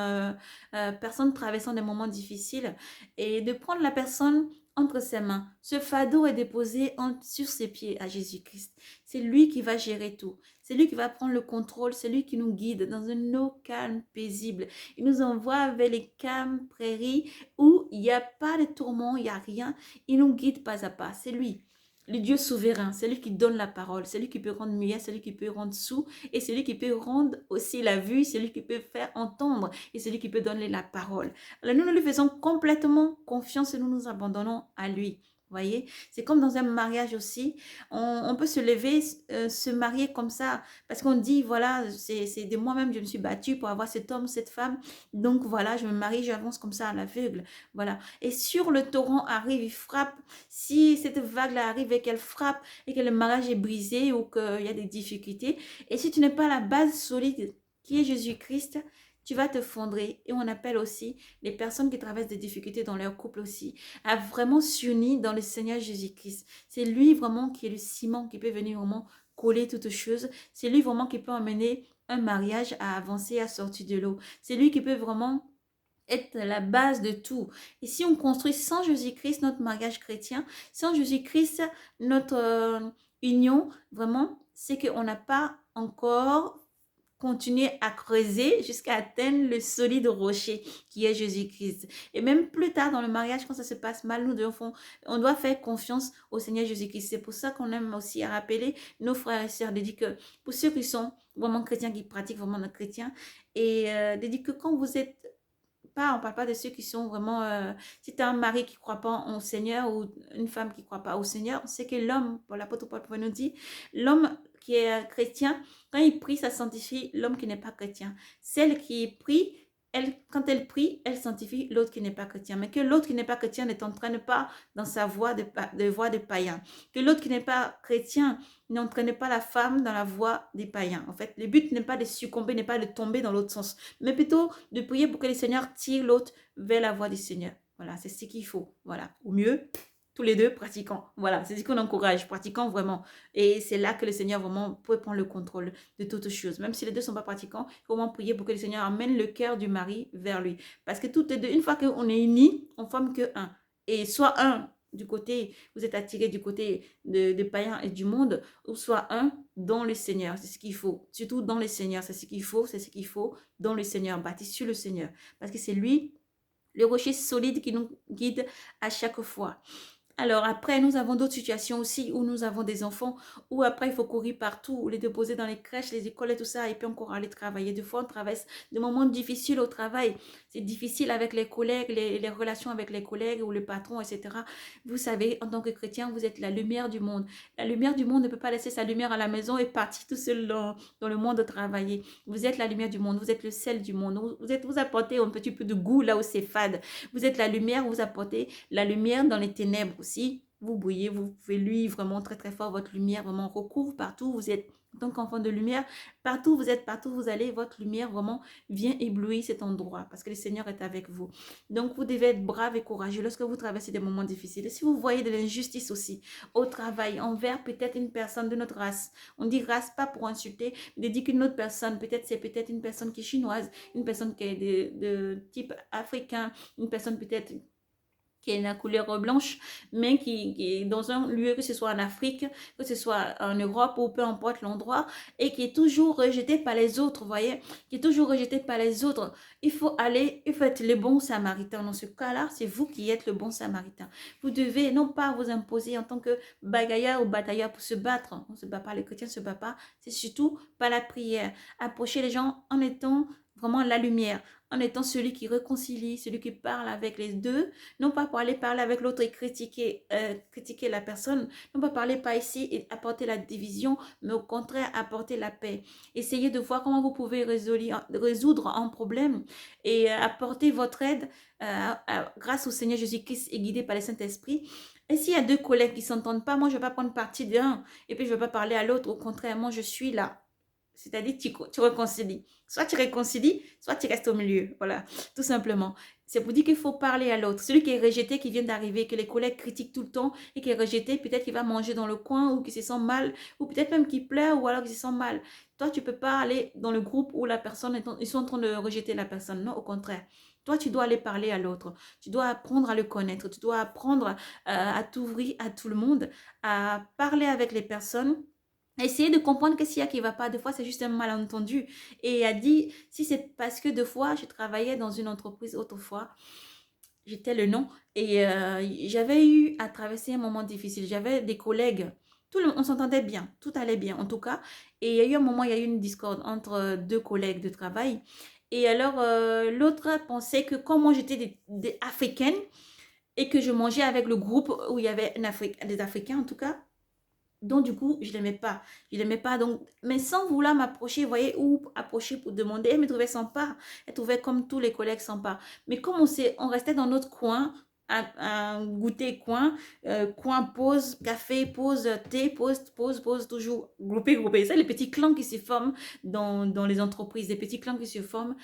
personne traversant des moments difficiles, et de prendre la personne entre ses mains. Ce fardeau est déposé sur ses pieds à Jésus-Christ. C'est lui qui va gérer tout. C'est lui qui va prendre le contrôle. C'est lui qui nous guide dans une eau calme, paisible. Il nous envoie vers les calmes prairies où il n'y a pas de tourment, il n'y a rien. Il nous guide pas à pas. C'est lui. Le Dieu souverain, c'est lui qui donne la parole, c'est lui qui peut rendre muet, c'est lui qui peut rendre sourd, et c'est lui qui peut rendre aussi la vue, c'est lui qui peut faire entendre, et c'est lui qui peut donner la parole. Alors nous lui faisons complètement confiance et nous nous abandonnons à lui. Voyez, c'est comme dans un mariage aussi. On peut se lever, se marier comme ça, parce qu'on dit, voilà, c'est de moi-même, je me suis battue pour avoir cet homme, cette femme. Donc voilà, je me marie, j'avance comme ça à l'aveugle. Voilà. Et sur le torrent arrive, il frappe. Si cette vague-là arrive et qu'elle frappe et que le mariage est brisé ou qu'il y a des difficultés, et si tu n'es pas la base solide qui est Jésus-Christ, tu vas te fondrer. Et on appelle aussi les personnes qui traversent des difficultés dans leur couple aussi à vraiment s'unir dans le Seigneur Jésus-Christ. C'est lui vraiment qui est le ciment qui peut venir vraiment coller toutes choses. C'est lui vraiment qui peut emmener un mariage à avancer, à sortir de l'eau. C'est lui qui peut vraiment être la base de tout. Et si on construit sans Jésus-Christ notre mariage chrétien, sans Jésus-Christ notre union, vraiment, c'est qu'on n'a pas encore continué à creuser jusqu'à atteindre le solide rocher qui est Jésus-Christ. Et même plus tard dans le mariage, quand ça se passe mal, on doit faire confiance au Seigneur Jésus-Christ. C'est pour ça qu'on aime aussi à rappeler nos frères et sœurs, de dire que pour ceux qui sont vraiment chrétiens, qui pratiquent vraiment le chrétien, et de dire que quand vous êtes pas, on parle pas de ceux qui sont vraiment, si tu as un mari qui ne croit pas au Seigneur ou une femme qui ne croit pas au Seigneur, c'est que l'homme, pour l'apôtre Paul nous dit, l'homme qui est chrétien, quand il prie, ça sanctifie l'homme qui n'est pas chrétien. Celle qui prie, quand elle prie, elle sanctifie l'autre qui n'est pas chrétien. Mais que l'autre qui n'est pas chrétien ne t'entraîne pas dans sa voie de païen. Que l'autre qui n'est pas chrétien n'entraîne pas la femme dans la voie des païens. En fait, le but n'est pas de succomber, n'est pas de tomber dans l'autre sens, mais plutôt de prier pour que le Seigneur tire l'autre vers la voie du Seigneur. Voilà, c'est ce qu'il faut. Voilà, au mieux, tous les deux pratiquons. Voilà, c'est ce qu'on encourage, pratiquons vraiment. Et c'est là que le Seigneur vraiment peut prendre le contrôle de toutes choses. Même si les deux ne sont pas pratiquants, il faut vraiment prier pour que le Seigneur amène le cœur du mari vers lui. Parce que toutes les deux, une fois qu'on est unis, on ne forme que un. Et soit un du côté, vous êtes attiré du côté de païens et du monde, ou soit un dans le Seigneur, c'est ce qu'il faut. Surtout dans le Seigneur, c'est ce qu'il faut dans le Seigneur, bâti sur le Seigneur. Parce que c'est lui, le rocher solide qui nous guide à chaque fois. Alors après, nous avons d'autres situations aussi où nous avons des enfants, où après il faut courir partout, les déposer dans les crèches, les écoles et tout ça, et puis encore aller travailler. Des fois, on traverse des moments difficiles au travail. C'est difficile avec les collègues, les relations avec les collègues ou le patron, etc. Vous savez, en tant que chrétien, vous êtes la lumière du monde. La lumière du monde ne peut pas laisser sa lumière à la maison et partir tout seul dans le monde travailler. Vous êtes la lumière du monde, vous êtes le sel du monde. Vous apportez un petit peu de goût là où c'est fade. Vous êtes la lumière, vous apportez la lumière dans les ténèbres aussi. Vous brillez, vous pouvez lui vraiment très très fort, votre lumière vraiment recouvre partout. Vous êtes en tant qu'enfant de lumière, partout vous êtes, partout vous allez, votre lumière vraiment vient éblouir cet endroit parce que le Seigneur est avec vous. Donc vous devez être brave et courageux lorsque vous traversez des moments difficiles. Et si vous voyez de l'injustice aussi au travail envers peut-être une personne de notre race, on dit race pas pour insulter, mais de dire qu'une autre personne, c'est peut-être une personne qui est chinoise, une personne qui est de type africain, une personne peut-être qui est la couleur blanche, mais qui est dans un lieu, que ce soit en Afrique, que ce soit en Europe ou peu importe l'endroit, et qui est toujours rejeté par les autres, vous voyez, qui est toujours rejeté par les autres. Il faut être le bon samaritain. Dans ce cas-là, c'est vous qui êtes le bon samaritain. Vous devez non pas vous imposer en tant que bagaillard ou bataillard pour se battre. On ne se bat pas, les chrétiens ne se battent pas. C'est surtout par la prière. Approcher les gens en étant vraiment la lumière, en étant celui qui réconcilie, celui qui parle avec les deux, non pas pour aller parler avec l'autre et critiquer la personne, non pas parler par ici et apporter la division, mais au contraire apporter la paix. Essayez de voir comment vous pouvez résoudre un problème et apporter votre aide grâce au Seigneur Jésus-Christ et guidé par le Saint-Esprit. Et s'il y a deux collègues qui ne s'entendent pas, moi je ne vais pas prendre parti d'un et puis je ne vais pas parler à l'autre, au contraire, moi je suis là. C'est-à-dire tu réconcilies. Soit tu réconcilies, soit tu restes au milieu. Voilà, tout simplement. C'est pour dire qu'il faut parler à l'autre. Celui qui est rejeté, qui vient d'arriver, que les collègues critiquent tout le temps et qui est rejeté, peut-être qu'il va manger dans le coin ou qu'il se sent mal, ou peut-être même qu'il pleure ou alors qu'il se sent mal. Toi, tu ne peux pas aller dans le groupe où la personne ils sont en train de rejeter la personne. Non, au contraire. Toi, tu dois aller parler à l'autre. Tu dois apprendre à le connaître. Tu dois apprendre à t'ouvrir à tout le monde, à parler avec les personnes. Essayez de comprendre que s'il y a qui ne va pas, des fois c'est juste un malentendu. Et elle a dit, si c'est parce que deux fois, je travaillais dans une entreprise autrefois, j'étais le nom, et j'avais eu à traverser un moment difficile. J'avais des collègues, on s'entendait bien, tout allait bien en tout cas. Et il y a eu un moment, il y a eu une discorde entre deux collègues de travail. Et alors, l'autre pensait que comme moi j'étais des Africaines et que je mangeais avec le groupe où il y avait des Africains en tout cas, donc, du coup, je ne l'aimais pas. Je ne l'aimais pas. Donc, mais sans vouloir m'approcher, vous voyez, ou approcher pour demander, elle me trouvait sympa. Elle trouvait comme tous les collègues sympa. Mais comme on restait dans notre coin, un goûter coin, coin pause, café, pause, thé, pause, toujours groupé. Ça, les petits clans qui se forment dans les entreprises, des petits clans qui se forment,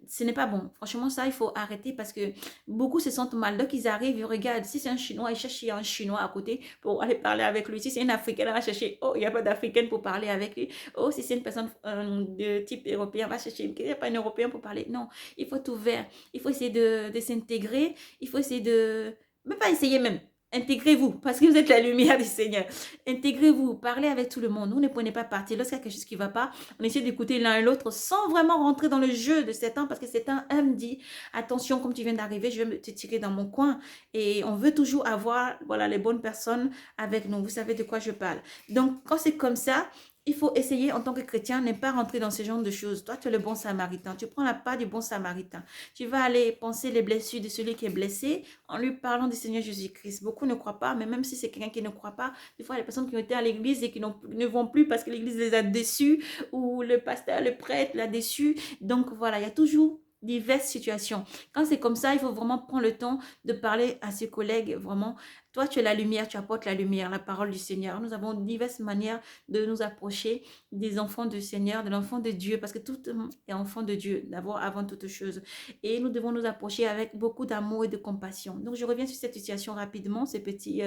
ce n'est pas bon. Franchement, ça, il faut arrêter parce que beaucoup se sentent mal. Donc, ils arrivent, ils regardent. Si c'est un Chinois, ils cherchent un Chinois à côté pour aller parler avec lui. Si c'est une Africaine, elle va chercher, oh, il n'y a pas d'Africaine pour parler avec lui. Oh, si c'est une personne de type européen, elle va chercher, il n'y a pas un Européen pour parler. Non, il faut être ouvert. Il faut essayer de s'intégrer. Il faut essayer de... Même pas essayer même. Intégrez-vous, parce que vous êtes la lumière du Seigneur. Intégrez-vous, parlez avec tout le monde. Vous ne prenez pas parti. Lorsqu'il y a quelque chose qui ne va pas, on essaie d'écouter l'un et l'autre sans vraiment rentrer dans le jeu de Satan, parce que Satan me dit, attention, comme tu viens d'arriver, je vais te tirer dans mon coin. Et on veut toujours avoir, voilà, les bonnes personnes avec nous. Vous savez de quoi je parle. Donc, quand c'est comme ça, il faut essayer en tant que chrétien, ne pas rentrer dans ce genre de choses. Toi, tu es le bon samaritain. Tu prends la part du bon samaritain. Tu vas aller penser les blessures de celui qui est blessé en lui parlant du Seigneur Jésus-Christ. Beaucoup ne croient pas, mais même si c'est quelqu'un qui ne croit pas, des fois, les personnes qui ont été à l'église et qui ne vont plus parce que l'église les a déçus ou le pasteur, le prêtre l'a déçu. Donc, voilà, il y a toujours diverses situations. Quand c'est comme ça, il faut vraiment prendre le temps de parler à ses collègues. Vraiment, toi, tu es la lumière, tu apportes la lumière, la parole du Seigneur. Nous avons diverses manières de nous approcher des enfants du Seigneur, de l'enfant de Dieu, parce que tout est enfant de Dieu, d'abord, avant toute chose. Et nous devons nous approcher avec beaucoup d'amour et de compassion. Donc, je reviens sur cette situation rapidement, ces petites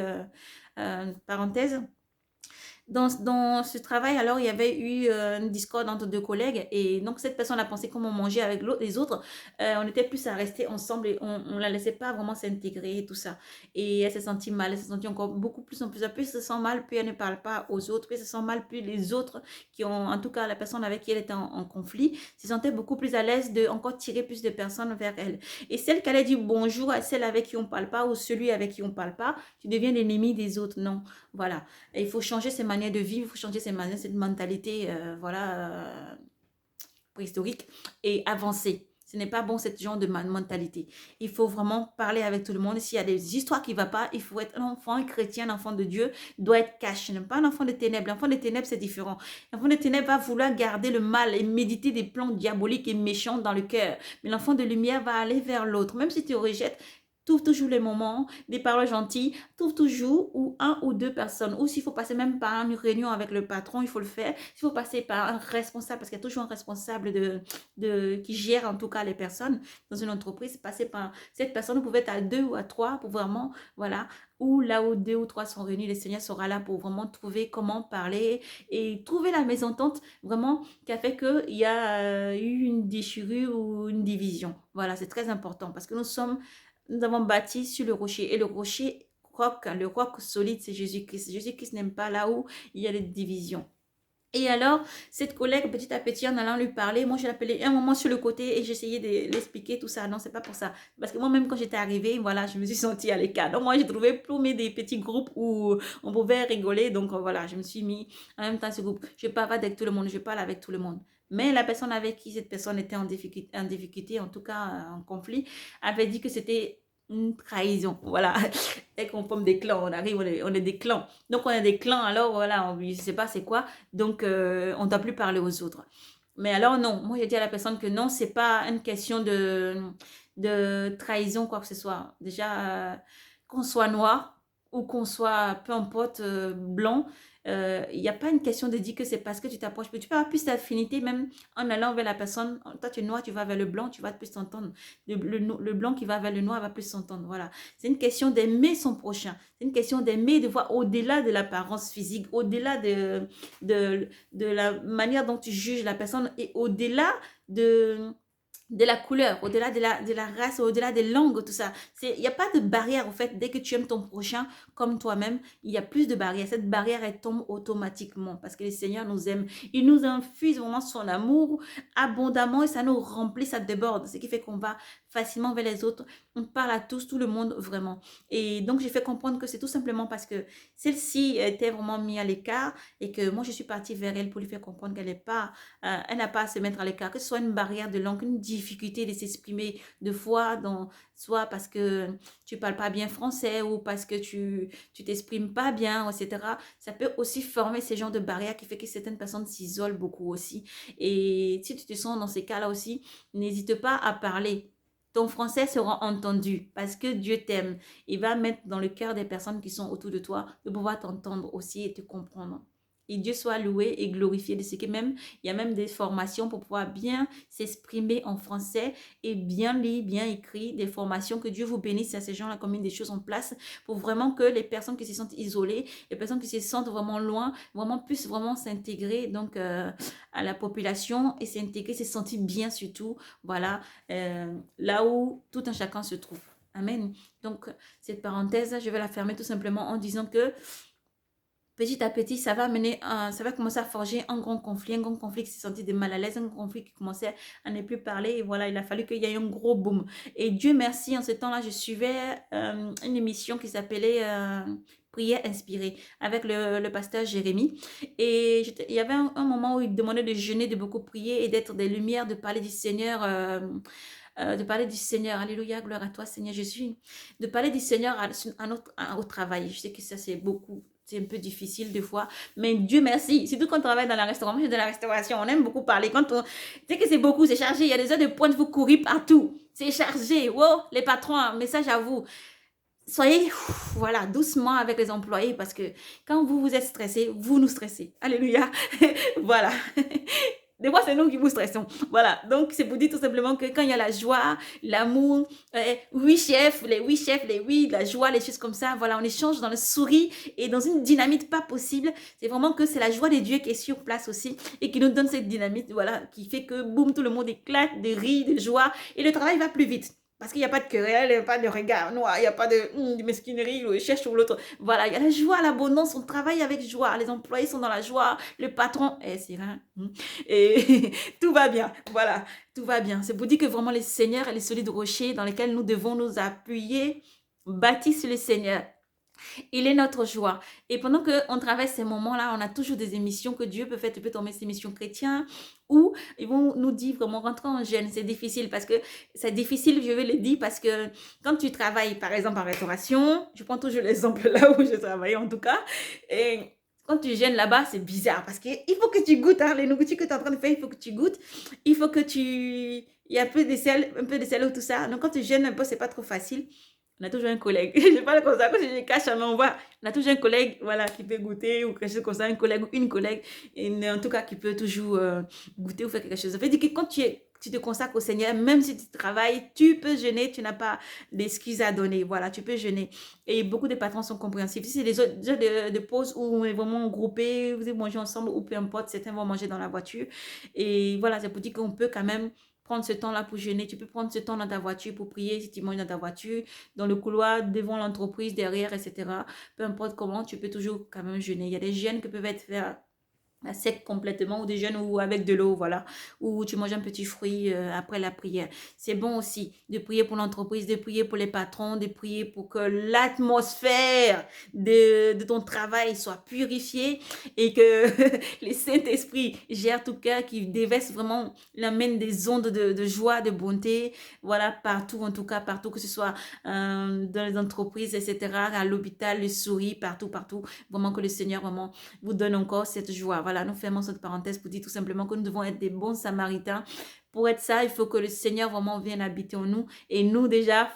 parenthèses. Dans ce travail, alors, il y avait eu une discorde entre deux collègues. Et donc, cette personne a pensé comment manger avec les autres. On était plus à rester ensemble et on ne la laissait pas vraiment s'intégrer et tout ça. Et elle s'est sentie mal. Elle s'est sentie encore beaucoup plus en plus. Plus elle se sent mal, plus elle ne parle pas aux autres. Plus elle se sent mal, plus les autres qui ont, en tout cas, la personne avec qui elle était en conflit, se sentait beaucoup plus à l'aise de encore tirer plus de personnes vers elle. Et celle qui allait dire bonjour à celle avec qui on ne parle pas ou celui avec qui on ne parle pas, tu deviens l'ennemi des autres. Non. Voilà. Et il faut changer ses manières de vivre, il faut changer ses manières, cette mentalité, préhistorique et avancer. Ce n'est pas bon, cette genre de mentalité. Il faut vraiment parler avec tout le monde. S'il y a des histoires qui ne vont pas, il faut être un enfant, un chrétien, un enfant de Dieu, doit être caché. Pas un enfant de ténèbres. L'enfant de ténèbres, c'est différent. L'enfant de ténèbres va vouloir garder le mal et méditer des plans diaboliques et méchants dans le cœur. Mais l'enfant de lumière va aller vers l'autre. Même si tu rejettes, trouve toujours les moments, des paroles gentilles, trouve toujours ou un ou deux personnes. Ou s'il faut passer même par une réunion avec le patron, il faut le faire. S'il faut passer par un responsable, parce qu'il y a toujours un responsable qui gère en tout cas les personnes dans une entreprise, passer par cette personne, vous pouvez être à deux ou à trois pour vraiment, voilà, ou là où deux ou trois sont réunis, le Seigneur sera là pour vraiment trouver comment parler et trouver la mésentente vraiment qui a fait qu'il y a eu une déchirure ou une division. Voilà, c'est très important parce que nous sommes nous avons bâti sur le rocher. Et le rocher le roc solide, c'est Jésus-Christ. Jésus-Christ n'aime pas là où il y a des divisions. Et alors, cette collègue, petit à petit, en allant lui parler, moi, je l'appelais un moment sur le côté et j'essayais de l'expliquer tout ça. Non, c'est pas pour ça. Parce que moi-même, quand j'étais arrivée, voilà, je me suis sentie à l'écart. Donc, moi, j'ai trouvé plomber des petits groupes où on pouvait rigoler. Donc, voilà, je me suis mis en même temps ce groupe. Je parle pas avec tout le monde, je parle avec tout le monde. Mais la personne avec qui cette personne était en tout cas en conflit, avait dit que c'était une trahison. Voilà. Dès qu'on forme des clans, on arrive, on est des clans. Donc, on est des clans, alors voilà, je ne sais pas c'est quoi. Donc, on ne doit plus parler aux autres. Mais alors, non. Moi, j'ai dit à la personne que non, c'est pas une question de trahison, quoi que ce soit. Déjà, qu'on soit noir ou qu'on soit, peu importe, blanc, il n'y a pas une question de dire que c'est parce que tu t'approches. Tu peux avoir plus d'affinité, même en allant vers la personne. Toi, tu es noir, tu vas vers le blanc, tu vas plus t'entendre. Le blanc qui va vers le noir va plus s'entendre. Voilà. C'est une question d'aimer son prochain. C'est une question d'aimer, de voir au-delà de l'apparence physique, au-delà de la manière dont tu juges la personne et au-delà de la couleur, au-delà de la race, au-delà des langues, tout ça. Il n'y a pas de barrière, en fait. Dès que tu aimes ton prochain comme toi-même, il y a plus de barrières. Cette barrière, elle tombe automatiquement parce que le Seigneur nous aime. Il nous infuse vraiment son amour abondamment et ça nous remplit, ça déborde. Ce qui fait qu'on va facilement vers les autres. On parle à tous, tout le monde, vraiment. Et donc, j'ai fait comprendre que c'est tout simplement parce que celle-ci était vraiment mise à l'écart et que moi, je suis partie vers elle pour lui faire comprendre qu'elle n'est pas elle n'a pas à se mettre à l'écart, que ce soit une barrière de langue, une difficulté de s'exprimer de fois, soit parce que tu ne parles pas bien français ou parce que tu t'exprimes pas bien, etc. Ça peut aussi former ce genre de barrière qui fait que certaines personnes s'isolent beaucoup aussi. Et si tu te sens dans ces cas-là aussi, n'hésite pas à parler. Ton français sera entendu parce que Dieu t'aime. Il va mettre dans le cœur des personnes qui sont autour de toi de pouvoir t'entendre aussi et te comprendre. Et Dieu soit loué et glorifié de ce que même, il y a même des formations pour pouvoir bien s'exprimer en français et bien lire, bien écrire, des formations que Dieu vous bénisse à ces gens-là, comme une des choses en place pour vraiment que les personnes qui se sentent isolées, les personnes qui se sentent vraiment loin, vraiment puissent vraiment s'intégrer donc à la population et s'intégrer, se sentir bien surtout, voilà, là où tout un chacun se trouve. Amen. Donc, cette parenthèse, je vais la fermer tout simplement en disant que petit à petit, ça va commencer à forger un grand conflit qui s'est senti de mal à l'aise, un conflit qui commençait à ne plus parler. Et voilà, il a fallu qu'il y ait un gros boom. Et Dieu merci, en ce temps-là, je suivais une émission qui s'appelait Prière inspirée avec le pasteur Jérémie. Et il y avait un moment où il demandait de jeûner, de beaucoup prier et d'être des lumières, de parler du Seigneur. De parler du Seigneur, alléluia, gloire à toi Seigneur Jésus, de parler du Seigneur au travail. Je sais que ça c'est un peu difficile des fois, mais Dieu merci, surtout quand on travaille dans la restauration, moi, je suis de la restauration, on aime beaucoup parler, tu sais que c'est beaucoup, c'est chargé, il y a des heures de pointe, vous courez partout, c'est chargé, wow, les patrons, message à vous, soyez, voilà, doucement avec les employés parce que quand vous êtes stressé, vous nous stressez, alléluia, voilà. Des fois, c'est nous qui vous stressons. Voilà. Donc, c'est pour dire tout simplement que quand il y a la joie, l'amour, oui, chef, les oui, la joie, les choses comme ça, voilà, on échange dans le sourire et dans une dynamique pas possible. C'est vraiment que c'est la joie de Dieu qui est sur place aussi et qui nous donne cette dynamique, voilà, qui fait que, boum, tout le monde éclate de rire, de joie et le travail va plus vite. Parce qu'il n'y a pas de querelle, il n'y a pas de regard noir, il n'y a pas de mesquinerie, ou cherche sur l'autre. Voilà, il y a la joie, l'abondance, on travaille avec joie. Les employés sont dans la joie, le patron est serein. Et tout va bien. Voilà, tout va bien. C'est pour dire que vraiment les seigneurs et les solides rochers dans lesquels nous devons nous appuyer bâtissent le Seigneur. Il est notre joie. Et pendant qu'on traverse ces moments-là, on a toujours des émissions que Dieu peut faire. Tu peux tomber ces émissions chrétiennes où ils vont nous dire vraiment rentrer en jeûne. C'est difficile parce que c'est difficile, je vais le dire, parce que quand tu travailles, par exemple, en restauration, je prends toujours l'exemple là où je travaille en tout cas, et quand tu jeûnes là-bas, c'est bizarre parce qu'il faut que tu goûtes, hein, les nourritures que tu es en train de faire, il faut que tu goûtes, il faut que tu... Il y a un peu de sel ou tout ça. Donc quand tu jeûnes un peu, c'est pas trop facile. On a toujours un collègue. Je parle comme ça, quand je cache à l'envoi, on a toujours un collègue, voilà, qui peut goûter ou quelque chose comme ça, un collègue ou une collègue, et en tout cas qui peut toujours goûter ou faire quelque chose. Ça veut dire que quand tu te consacres au Seigneur, même si tu travailles, tu peux jeûner, tu n'as pas d'excuses à donner. Voilà, tu peux jeûner. Et beaucoup de patrons sont compréhensifs. Si c'est des heures de pause où on est vraiment groupés, vous allez manger ensemble ou peu importe, certains vont manger dans la voiture. Et voilà, c'est pour dire qu'on peut quand même prendre ce temps-là pour jeûner. Tu peux prendre ce temps dans ta voiture pour prier si tu manges dans ta voiture, dans le couloir, devant l'entreprise, derrière, etc. Peu importe comment, tu peux toujours quand même jeûner. Il y a des jeûnes qui peuvent être faits à sec complètement ou des jeûnes ou avec de l'eau, voilà, ou tu manges un petit fruit après la prière. C'est bon aussi de prier pour l'entreprise, de prier pour les patrons, de prier pour que l'atmosphère de ton travail soit purifiée et que le Saint-Esprit gère tout cœur, qui déverse vraiment, l'amène des ondes de joie, de bonté, voilà, partout, en tout cas, partout, que ce soit dans les entreprises, etc., à l'hôpital, les souris, partout, partout, vraiment que le Seigneur, vraiment, vous donne encore cette joie. Voilà, nous fermons cette parenthèse pour dire tout simplement que nous devons être des bons samaritains. Pour être ça, il faut que le Seigneur vraiment vienne habiter en nous et nous déjà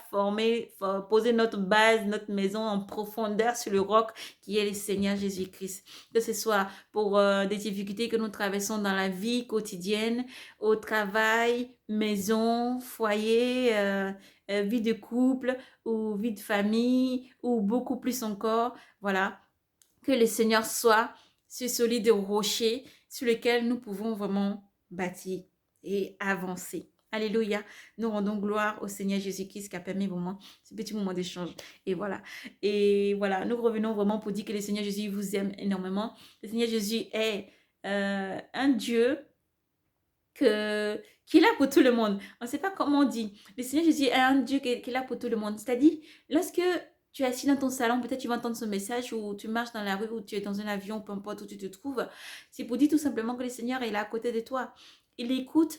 poser notre base, notre maison en profondeur sur le roc qui est le Seigneur Jésus-Christ. Que ce soit pour des difficultés que nous traversons dans la vie quotidienne, au travail, maison, foyer, vie de couple ou vie de famille ou beaucoup plus encore. Voilà, que le Seigneur soit ce solide rocher sur lequel nous pouvons vraiment bâtir et avancer. Alléluia. Nous rendons gloire au Seigneur Jésus-Christ qui a permis vraiment ce petit moment d'échange. Et voilà. Et voilà, nous revenons vraiment pour dire que le Seigneur Jésus vous aime énormément. Le Seigneur Jésus est un Dieu qui est là pour tout le monde. On ne sait pas comment on dit. Le Seigneur Jésus est un Dieu qui est là pour tout le monde. C'est-à-dire, lorsque tu es assis dans ton salon, peut-être tu vas entendre ce message, ou tu marches dans la rue, ou tu es dans un avion, peu importe où tu te trouves. C'est pour dire tout simplement que le Seigneur est là à côté de toi. Il écoute,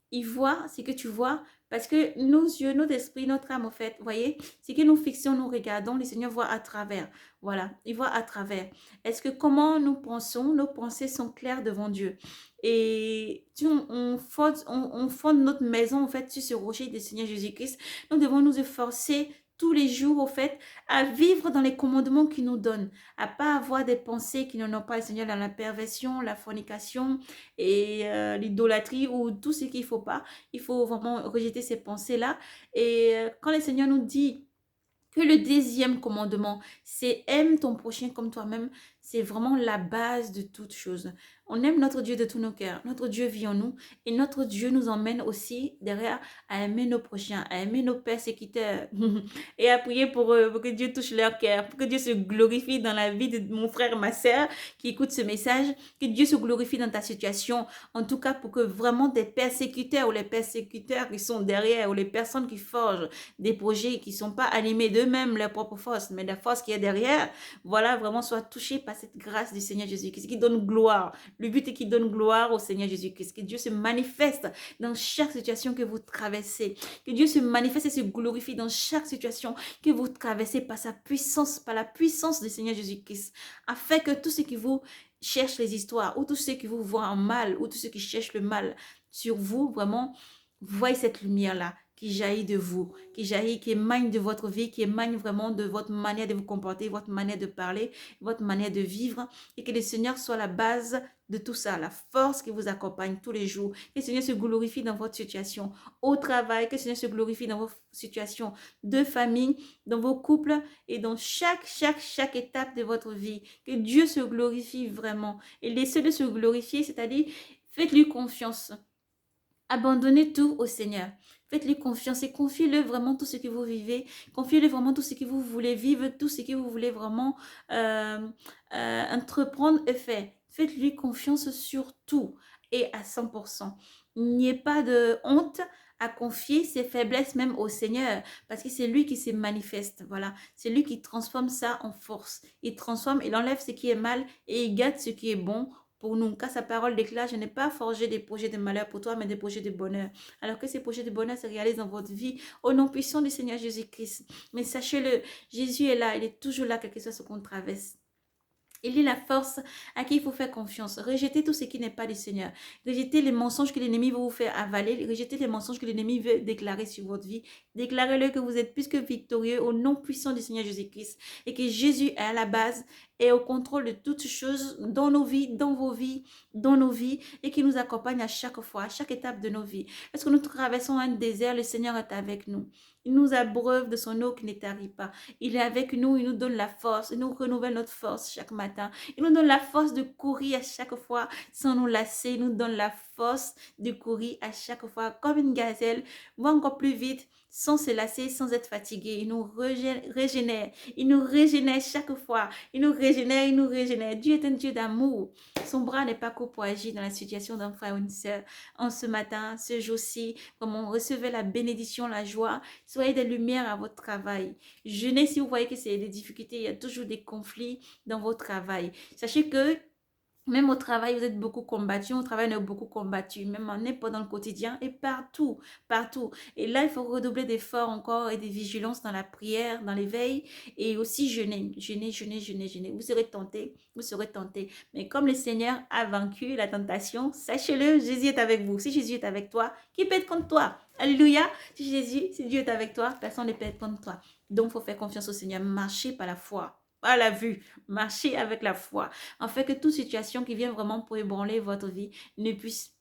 il voit ce que tu vois, parce que nos yeux, notre esprit, notre âme, en fait, vous voyez, c'est que nous fixons, nous regardons, le Seigneur voit à travers. Voilà, il voit à travers. Est-ce que comment nous pensons, nos pensées sont claires devant Dieu? Et on fonde notre maison, en fait, sur ce rocher du Seigneur Jésus-Christ. Nous devons nous efforcer tous les jours, au fait, à vivre dans les commandements qu'il nous donne, à pas avoir des pensées qui n'en ont pas, le Seigneur, dans la perversion, la fornication et l'idolâtrie ou tout ce qu'il ne faut pas. Il faut vraiment rejeter ces pensées-là. Et quand le Seigneur nous dit que le 10e commandement, c'est aime ton prochain comme toi-même, c'est vraiment la base de toute chose. On aime notre Dieu de tous nos cœurs. Notre Dieu vit en nous et notre Dieu nous emmène aussi derrière à aimer nos prochains, à aimer nos persécuteurs et à prier pour eux, pour que Dieu touche leur cœur, pour que Dieu se glorifie dans la vie de mon frère, ma sœur qui écoute ce message, que Dieu se glorifie dans ta situation. En tout cas, pour que vraiment des persécuteurs ou les persécuteurs qui sont derrière ou les personnes qui forgent des projets qui ne sont pas animés d'eux-mêmes, leur propre force, mais la force qui est derrière, voilà, vraiment soient touchés par cette grâce du Seigneur Jésus-Christ qui donne gloire. Le but est qu'il donne gloire au Seigneur Jésus-Christ, que Dieu se manifeste dans chaque situation que vous traversez, que Dieu se manifeste et se glorifie dans chaque situation que vous traversez par sa puissance, par la puissance du Seigneur Jésus-Christ, afin que tous ceux qui vous cherchent les histoires, ou tous ceux qui vous voient en mal, ou tous ceux qui cherchent le mal sur vous, vraiment, voyez cette lumière-là qui jaillit de vous, qui jaillit, qui émane de votre vie, qui émane vraiment de votre manière de vous comporter, votre manière de parler, votre manière de vivre, et que le Seigneur soit la base de tout ça, la force qui vous accompagne tous les jours. Que le Seigneur se glorifie dans votre situation au travail, que le Seigneur se glorifie dans vos situations de famille, dans vos couples et dans chaque étape de votre vie. Que Dieu se glorifie vraiment. Et laissez-le se glorifier, c'est-à-dire faites-lui confiance. Abandonnez tout au Seigneur. Faites-lui confiance et confiez-le vraiment tout ce que vous vivez. Confiez-le vraiment tout ce que vous voulez vivre, tout ce que vous voulez vraiment entreprendre et faire. Faites-lui confiance sur tout et à 100%. Il n'y ait pas de honte à confier ses faiblesses même au Seigneur parce que c'est lui qui se manifeste. Voilà, c'est lui qui transforme ça en force. Il transforme, il enlève ce qui est mal et il garde ce qui est bon pour nous. Car sa parole déclare, je n'ai pas forgé des projets de malheur pour toi, mais des projets de bonheur. Alors que ces projets de bonheur se réalisent dans votre vie au nom puissant du Seigneur Jésus-Christ. Mais sachez-le, Jésus est là, il est toujours là, quel que soit ce qu'on traverse. Il est la force à qui il faut faire confiance. Rejetez tout ce qui n'est pas du Seigneur. Rejetez les mensonges que l'ennemi veut vous faire avaler. Rejetez les mensonges que l'ennemi veut déclarer sur votre vie. Déclarez-le que vous êtes plus que victorieux au nom puissant du Seigneur Jésus-Christ. Et que Jésus est à la base est au contrôle de toutes choses dans nos vies, dans vos vies, dans nos vies, et qui nous accompagne à chaque fois, à chaque étape de nos vies. Lorsque nous traversons un désert, le Seigneur est avec nous. Il nous abreuve de son eau qui ne tarit pas. Il est avec nous, il nous donne la force, il nous renouvelle notre force chaque matin. Il nous donne la force de courir à chaque fois sans nous lasser. Il nous donne la force de courir à chaque fois comme une gazelle, va encore plus vite, sans se lasser, sans être fatigué. Il nous régénère. Il nous régénère chaque fois. Il nous régénère, il nous régénère. Dieu est un Dieu d'amour. Son bras n'est pas court pour agir dans la situation d'un frère ou une sœur. En ce matin, ce jour-ci, comme on recevait la bénédiction, la joie, soyez des lumières à votre travail. Jeûnez si vous voyez que c'est des difficultés, il y a toujours des conflits dans votre travail. Sachez que même au travail, vous êtes beaucoup combattu. Au travail, on est beaucoup combattu. Même en n'importe dans le quotidien et partout, partout. Et là, il faut redoubler d'efforts encore et de vigilance dans la prière, dans l'éveil et aussi jeûner, jeûner, jeûner, jeûner, jeûner. Vous serez tenté, vous serez tenté. Mais comme le Seigneur a vaincu la tentation, sachez-le, Jésus est avec vous. Si Jésus est avec toi, qui peut être contre toi? Alléluia. Si Dieu est avec toi, personne ne peut être contre toi. Donc, il faut faire confiance au Seigneur. Marcher par la foi. Pas la vue, marcher avec la foi, en fait que toute situation qui vient vraiment pour ébranler votre vie ne puisse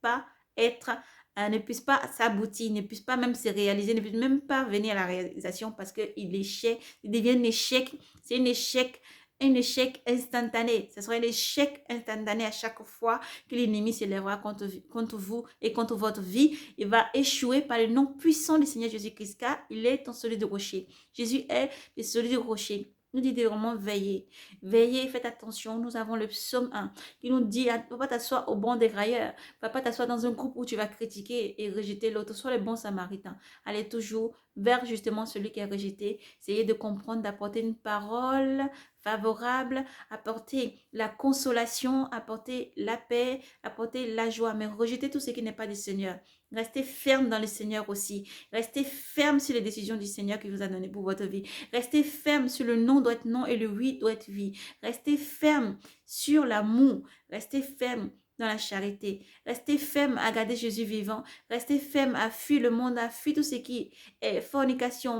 pas être, ne puisse pas s'aboutir, ne puisse pas même se réaliser, ne puisse même pas venir à la réalisation parce que il devient un échec, c'est un échec instantané. Ce sera un échec instantané à chaque fois que l'ennemi s'élèvera contre vous et contre votre vie. Il va échouer par le nom puissant du Seigneur Jésus-Christ, car il est ton solide rocher. Jésus est le solide rocher. Nous dit de vraiment veiller. Veillez, faites attention. Nous avons le psaume 1 qui nous dit, ne va pas t'asseoir au banc des railleurs. Ne va pas t'asseoir dans un groupe où tu vas critiquer et rejeter l'autre. Sois le bon samaritain. Allez toujours vers justement celui qui est rejeté. Essayez de comprendre, d'apporter une parole favorable, apporter la consolation, apporter la paix, apporter la joie. Mais rejetez tout ce qui n'est pas du Seigneur. Restez ferme dans le Seigneur aussi. Restez ferme sur les décisions du Seigneur qui vous a donné pour votre vie. Restez ferme sur le non doit être non et le oui doit être oui. Restez ferme sur l'amour. Restez ferme dans la charité. Restez ferme à garder Jésus vivant. Restez ferme à fuir le monde, à fuir tout ce qui est fornication,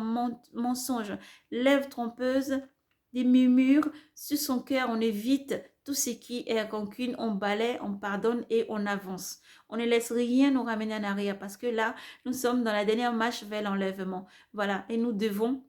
mensonge, lèvres trompeuses, des murmures. Sur son cœur, on évite tout ce qui est rancune, on balaie, on pardonne et on avance. On ne laisse rien nous ramener en arrière parce que là, nous sommes dans la dernière marche vers l'enlèvement. Voilà, et nous devons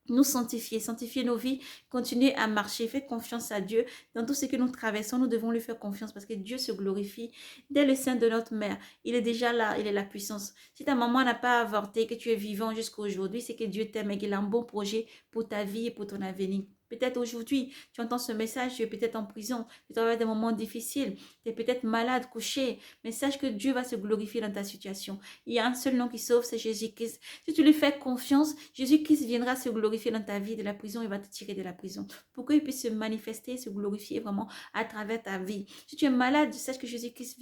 nous sanctifier nos vies, continuer à marcher, faire confiance à Dieu. Dans tout ce que nous traversons, nous devons lui faire confiance parce que Dieu se glorifie dès le sein de notre mère. Il est déjà là, il est la puissance. Si ta maman n'a pas avorté, que tu es vivant jusqu'à aujourd'hui, c'est que Dieu t'aime et qu'il a un bon projet pour ta vie et pour ton avenir. Peut-être aujourd'hui, tu entends ce message, tu es peut-être en prison, tu traverses des moments difficiles, tu es peut-être malade, couché, mais sache que Dieu va se glorifier dans ta situation. Il y a un seul nom qui sauve, c'est Jésus-Christ. Si tu lui fais confiance, Jésus-Christ viendra se glorifier dans ta vie de la prison, il va te tirer de la prison. Pour qu'il puisse se manifester, se glorifier vraiment à travers ta vie. Si tu es malade, sache que Jésus-Christ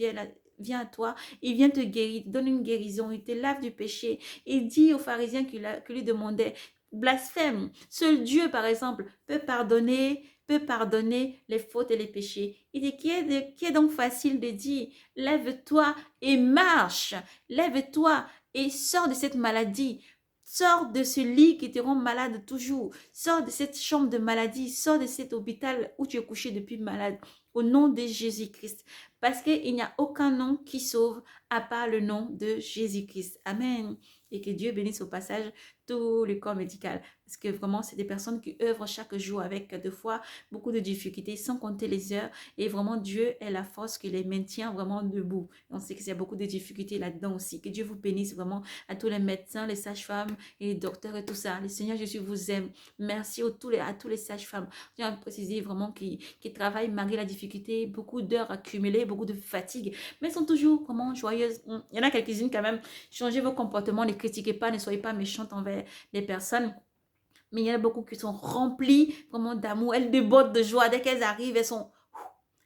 vient à toi, il vient te guérir, te donne une guérison, il te lave du péché. Il dit aux pharisiens qui lui demandaient, blasphème. Seul Dieu, par exemple, peut pardonner les fautes et les péchés. Il dit, qui est donc facile de dire, lève-toi et marche. Lève-toi et sors de cette maladie. Sors de ce lit qui te rend malade toujours. Sors de cette chambre de maladie. Sors de cet hôpital où tu es couché depuis malade. Au nom de Jésus-Christ. Parce qu'il n'y a aucun nom qui sauve à part le nom de Jésus-Christ. Amen. Et que Dieu bénisse au passage tout le corps médical. Parce que vraiment, c'est des personnes qui œuvrent chaque jour avec des fois beaucoup de difficultés, sans compter les heures. Et vraiment, Dieu est la force qui les maintient vraiment debout. On sait qu'il y a beaucoup de difficultés là-dedans aussi. Que Dieu vous bénisse vraiment à tous les médecins, les sages-femmes et les docteurs et tout ça. Le Seigneur Jésus vous aime. Merci à tous les sages-femmes. Je tiens à préciser vraiment qui travaillent malgré la difficulté, beaucoup d'heures accumulées, beaucoup de fatigue, mais elles sont toujours vraiment joyeuses. Il y en a quelques-unes quand même. Changez vos comportements, ne critiquez pas, ne soyez pas méchantes envers les personnes. Mais il y en a beaucoup qui sont remplies vraiment d'amour. Elles débordent de joie. Dès qu'elles arrivent,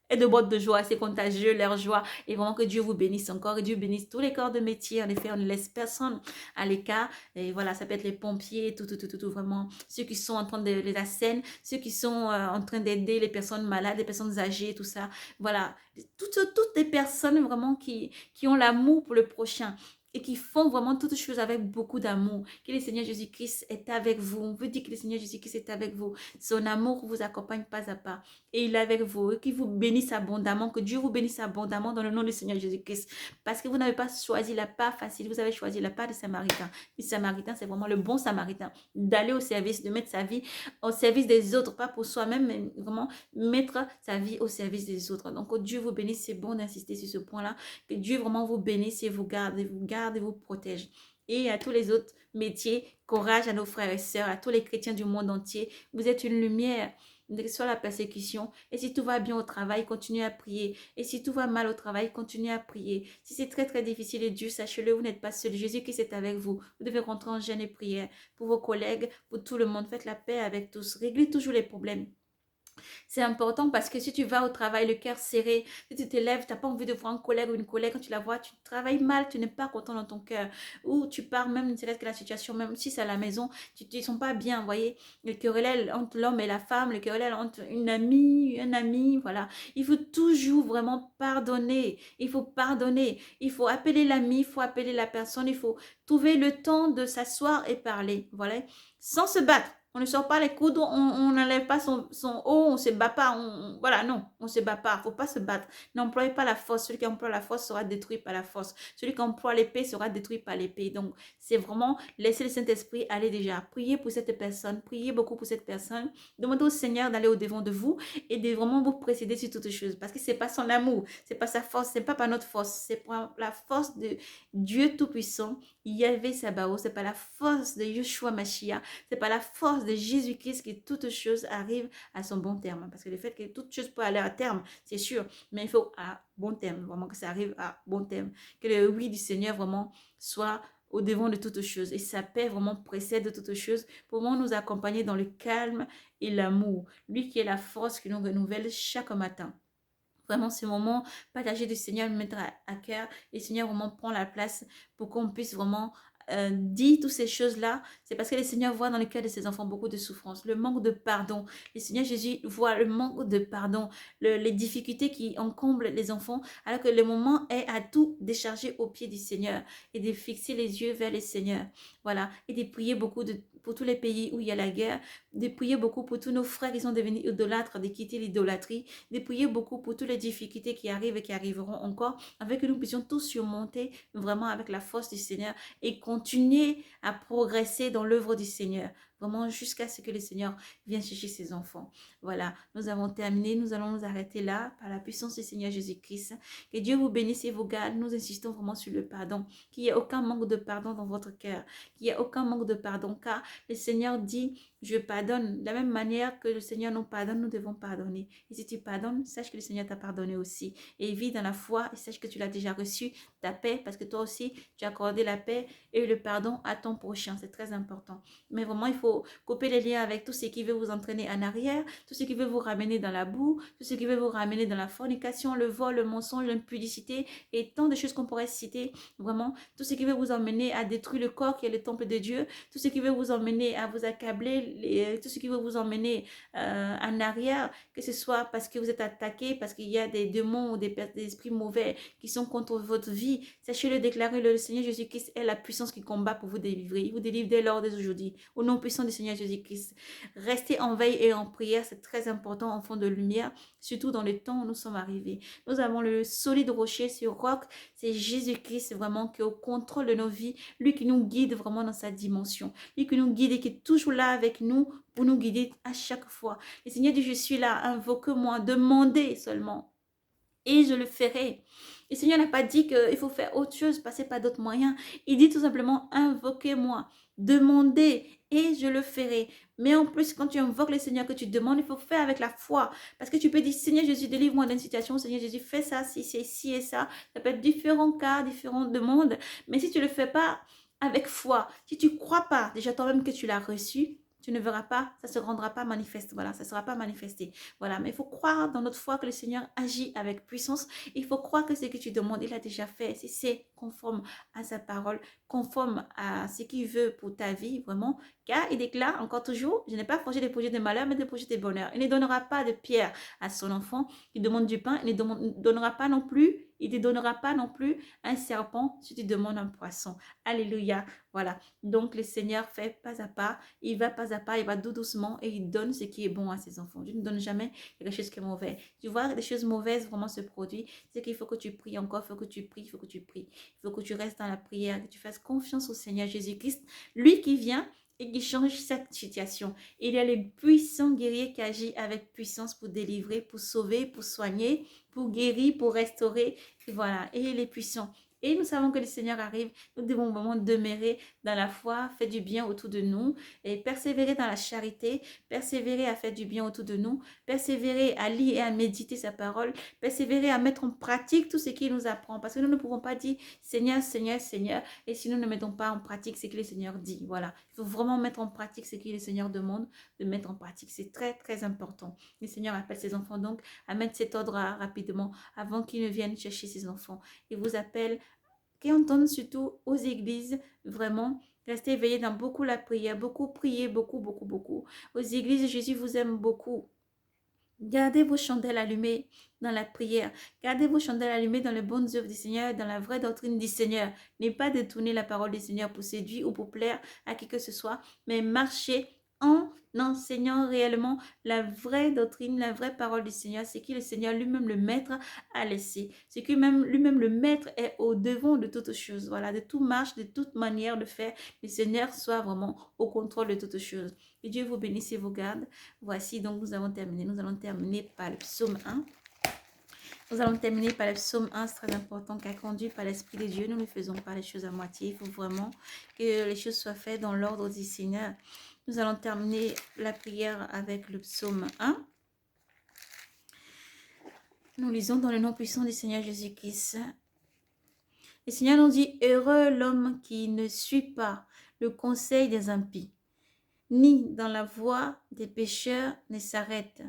elles débordent de joie. C'est contagieux, leur joie. Et vraiment que Dieu vous bénisse encore. Et Dieu bénisse tous les corps de métier. En effet, on ne laisse personne à l'écart. Et voilà, ça peut être les pompiers, tout, vraiment. Ceux qui sont en train de la scène, ceux qui sont en train d'aider les personnes malades, les personnes âgées, tout ça. Voilà. Toutes les personnes vraiment qui ont l'amour pour le prochain. et qui font vraiment toutes choses avec beaucoup d'amour. Que le Seigneur Jésus-Christ est avec vous. On veut dire que le Seigneur Jésus-Christ est avec vous. Son amour vous accompagne pas à pas. Et il est avec vous. Et qu'il vous bénisse abondamment. Que Dieu vous bénisse abondamment dans le nom du Seigneur Jésus-Christ. Parce que vous n'avez pas choisi la part facile. Vous avez choisi la part des Samaritains. Les Samaritains, c'est vraiment le bon Samaritain. D'aller au service, de mettre sa vie au service des autres. Pas pour soi-même, mais vraiment mettre sa vie au service des autres. Donc, que Dieu vous bénisse. C'est bon d'insister sur ce point-là. Que Dieu vraiment vous bénisse et vous garde et vous protège. Et à tous les autres métiers, courage à nos frères et sœurs, à tous les chrétiens du monde entier. Vous êtes une lumière sur la persécution. Et si tout va bien au travail, continuez à prier. Et si tout va mal au travail, continuez à prier. Si c'est très très difficile et dur, sachez-le, vous n'êtes pas seul. Jésus-Christ est avec vous. Vous devez rentrer en jeûne et prière pour vos collègues, pour tout le monde. Faites la paix avec tous. Réglez toujours les problèmes. C'est important parce que si tu vas au travail, le cœur serré, si tu te lèves, tu n'as pas envie de voir un collègue ou une collègue, quand tu la vois, tu travailles mal, tu n'es pas content dans ton cœur. Ou tu pars même, c'est que la situation, même si c'est à la maison, tu ne te sens pas bien, vous voyez. Le querelle entre l'homme et la femme, le querelle entre une amie, un ami, voilà. Il faut toujours vraiment pardonner. Il faut pardonner. Il faut appeler l'ami, il faut appeler la personne, il faut trouver le temps de s'asseoir et parler, voilà. Sans se battre. On ne sort pas les coudes, on n'enlève pas son haut, on ne se bat pas. Voilà, non, on ne se bat pas. Il ne faut pas se battre. N'employez pas la force. Celui qui emploie la force sera détruit par la force. Celui qui emploie l'épée sera détruit par l'épée. Donc, c'est vraiment laisser le Saint-Esprit aller déjà. Priez pour cette personne. Priez beaucoup pour cette personne. Demandez au Seigneur d'aller au-devant de vous et de vraiment vous précéder sur toutes choses. Parce que ce n'est pas son amour, ce n'est pas sa force, ce n'est pas par notre force. C'est par la force de Dieu Tout-Puissant, Yahvé Sabaoth. Ce n'est pas la force de Yeshua Mashiach. C'est par la force de Jésus-Christ que toute chose arrive à son bon terme. Parce que le fait que toute chose peut aller à terme, c'est sûr, mais il faut à bon terme, vraiment que ça arrive à bon terme. Que le oui du Seigneur vraiment soit au devant de toutes choses et sa paix vraiment précède de toutes choses pour vraiment nous accompagner dans le calme et l'amour. Lui qui est la force qui nous renouvelle chaque matin. Vraiment, ce moment partagé du Seigneur, me mettre à cœur. Et le Seigneur vraiment prend la place pour qu'on puisse vraiment dire toutes ces choses-là. C'est parce que le Seigneur voit dans le cœur de ses enfants beaucoup de souffrance, le manque de pardon. Le Seigneur Jésus voit le manque de pardon, les difficultés qui encombrent les enfants, alors que le moment est à tout décharger au pied du Seigneur et de fixer les yeux vers le Seigneur. Voilà, et de prier beaucoup pour tous les pays où il y a la guerre, de prier beaucoup pour tous nos frères qui sont devenus idolâtres, de quitter l'idolâtrie, de prier beaucoup pour toutes les difficultés qui arrivent et qui arriveront encore, afin que nous puissions tous surmonter vraiment avec la force du Seigneur et continuer à progresser dans l'œuvre du Seigneur, vraiment jusqu'à ce que le Seigneur vienne chercher ses enfants. Voilà, nous avons terminé, nous allons nous arrêter là par la puissance du Seigneur Jésus-Christ. Que Dieu vous bénisse et vous garde. Nous insistons vraiment sur le pardon, qu'il n'y ait aucun manque de pardon dans votre cœur, qu'il n'y ait aucun manque de pardon, car le Seigneur dit, je pardonne. De la même manière que le Seigneur nous pardonne, nous devons pardonner. Et si tu pardonnes, sache que le Seigneur t'a pardonné aussi. Et vis dans la foi et sache que tu l'as déjà reçu, ta paix, parce que toi aussi, tu as accordé la paix et le pardon à ton prochain. C'est très important. Mais vraiment, il faut couper les liens avec tout ce qui veut vous entraîner en arrière, tout ce qui veut vous ramener dans la boue, tout ce qui veut vous ramener dans la fornication, le vol, le mensonge, l'impudicité et tant de choses qu'on pourrait citer. Vraiment, tout ce qui veut vous emmener à détruire le corps qui est le temple de Dieu, tout ce qui veut vous emmener à vous accabler, tout ce qui veut vous emmener en arrière, que ce soit parce que vous êtes attaqué, parce qu'il y a des démons ou des esprits mauvais qui sont contre votre vie. Sachez-le déclarer, le Seigneur Jésus-Christ est la puissance qui combat pour vous délivrer. Il vous délivre dès lors, dès aujourd'hui, au nom puissant du Seigneur Jésus-Christ. Restez en veille et en prière, c'est très important, enfant de lumière, surtout dans les temps où nous sommes arrivés. Nous avons le solide rocher, ce roc, c'est Jésus-Christ vraiment qui est au contrôle de nos vies, lui qui nous guide vraiment dans sa dimension, lui qui nous guide et qui est toujours là avec nous pour nous guider à chaque fois. Le Seigneur dit, je suis là, invoque-moi, demandez seulement et je le ferai. Le Seigneur n'a pas dit qu'il faut faire autre chose, passer par d'autres moyens. Il dit tout simplement, invoquez-moi, demandez et je le ferai. Mais en plus, quand tu invoques le Seigneur, que tu demandes, il faut faire avec la foi. Parce que tu peux dire, Seigneur Jésus, délivre-moi d'une situation. Seigneur Jésus, fais ça, si c'est ci et ça. Ça peut être différents cas, différentes demandes. Mais si tu ne le fais pas avec foi, si tu ne crois pas déjà toi-même que tu l'as reçu, tu ne verras pas, ça ne se rendra pas manifeste. Voilà, ça ne sera pas manifesté. Voilà, mais il faut croire dans notre foi que le Seigneur agit avec puissance. Il faut croire que ce que tu demandes, il a déjà fait. Si c'est conforme à sa parole, conforme à ce qu'il veut pour ta vie, vraiment. Car il déclare encore toujours, je n'ai pas forgé des projets de malheur, mais des projets de bonheur. Il ne donnera pas de pierre à son enfant qui demande du pain. Il ne donnera pas non plus Il ne te donnera pas non plus un serpent si tu demandes un poisson. Alléluia. Voilà. Donc, le Seigneur fait pas à pas. Il va pas à pas, il va doucement et il donne ce qui est bon à ses enfants. Dieu ne donne jamais quelque chose qui est mauvais. Tu vois, des choses mauvaises vraiment se produisent. C'est qu'il faut que tu pries encore, il faut que tu pries, il faut que tu pries. Il faut que tu restes dans la prière, que tu fasses confiance au Seigneur Jésus-Christ. Lui qui vient et qui change cette situation. Il y a les puissants guerriers qui agissent avec puissance pour délivrer, pour sauver, pour soigner, pour guérir, pour restaurer. Et voilà, et il est puissant. Et nous savons que le Seigneur arrive. Nous devons vraiment demeurer dans la foi, faire du bien autour de nous et persévérer dans la charité, persévérer à faire du bien autour de nous, persévérer à lire et à méditer sa parole, persévérer à mettre en pratique tout ce qu'il nous apprend. Parce que nous ne pouvons pas dire Seigneur, Seigneur, Seigneur. Et si nous ne mettons pas en pratique ce que le Seigneur dit, voilà. Il faut vraiment mettre en pratique ce que le Seigneur demande de mettre en pratique. C'est très, très important. Le Seigneur appelle ses enfants donc à mettre cet ordre rapidement avant qu'ils ne viennent chercher ses enfants. Il vous appelle, qui entendent surtout aux églises, vraiment, restez éveillés dans beaucoup la prière, beaucoup prier, beaucoup, beaucoup, beaucoup. Aux églises, Jésus vous aime beaucoup. Gardez vos chandelles allumées dans la prière. Gardez vos chandelles allumées dans les bonnes œuvres du Seigneur, dans la vraie doctrine du Seigneur. N'ayez pas détourner la parole du Seigneur pour séduire ou pour plaire à qui que ce soit, mais marchez en enseignant réellement la vraie doctrine, la vraie parole du Seigneur, c'est qui le Seigneur lui-même le maître a laissé. C'est que lui-même le maître est au devant de toutes choses. Voilà, de toute marche, de toute manière de faire, le Seigneur soit vraiment au contrôle de toutes choses. Que Dieu vous bénisse et vous garde. Voici, donc nous avons terminé. Nous allons terminer par le psaume 1. Nous allons terminer par le psaume 1, c'est très important, car conduit par l'Esprit de Dieu, nous ne faisons pas les choses à moitié. Il faut vraiment que les choses soient faites dans l'ordre du Seigneur. Nous allons terminer la prière avec le psaume 1. Nous lisons dans le nom puissant du Seigneur Jésus-Christ. Le Seigneur nous dit, heureux l'homme qui ne suit pas le conseil des impies, ni dans la voie des pécheurs ne s'arrête,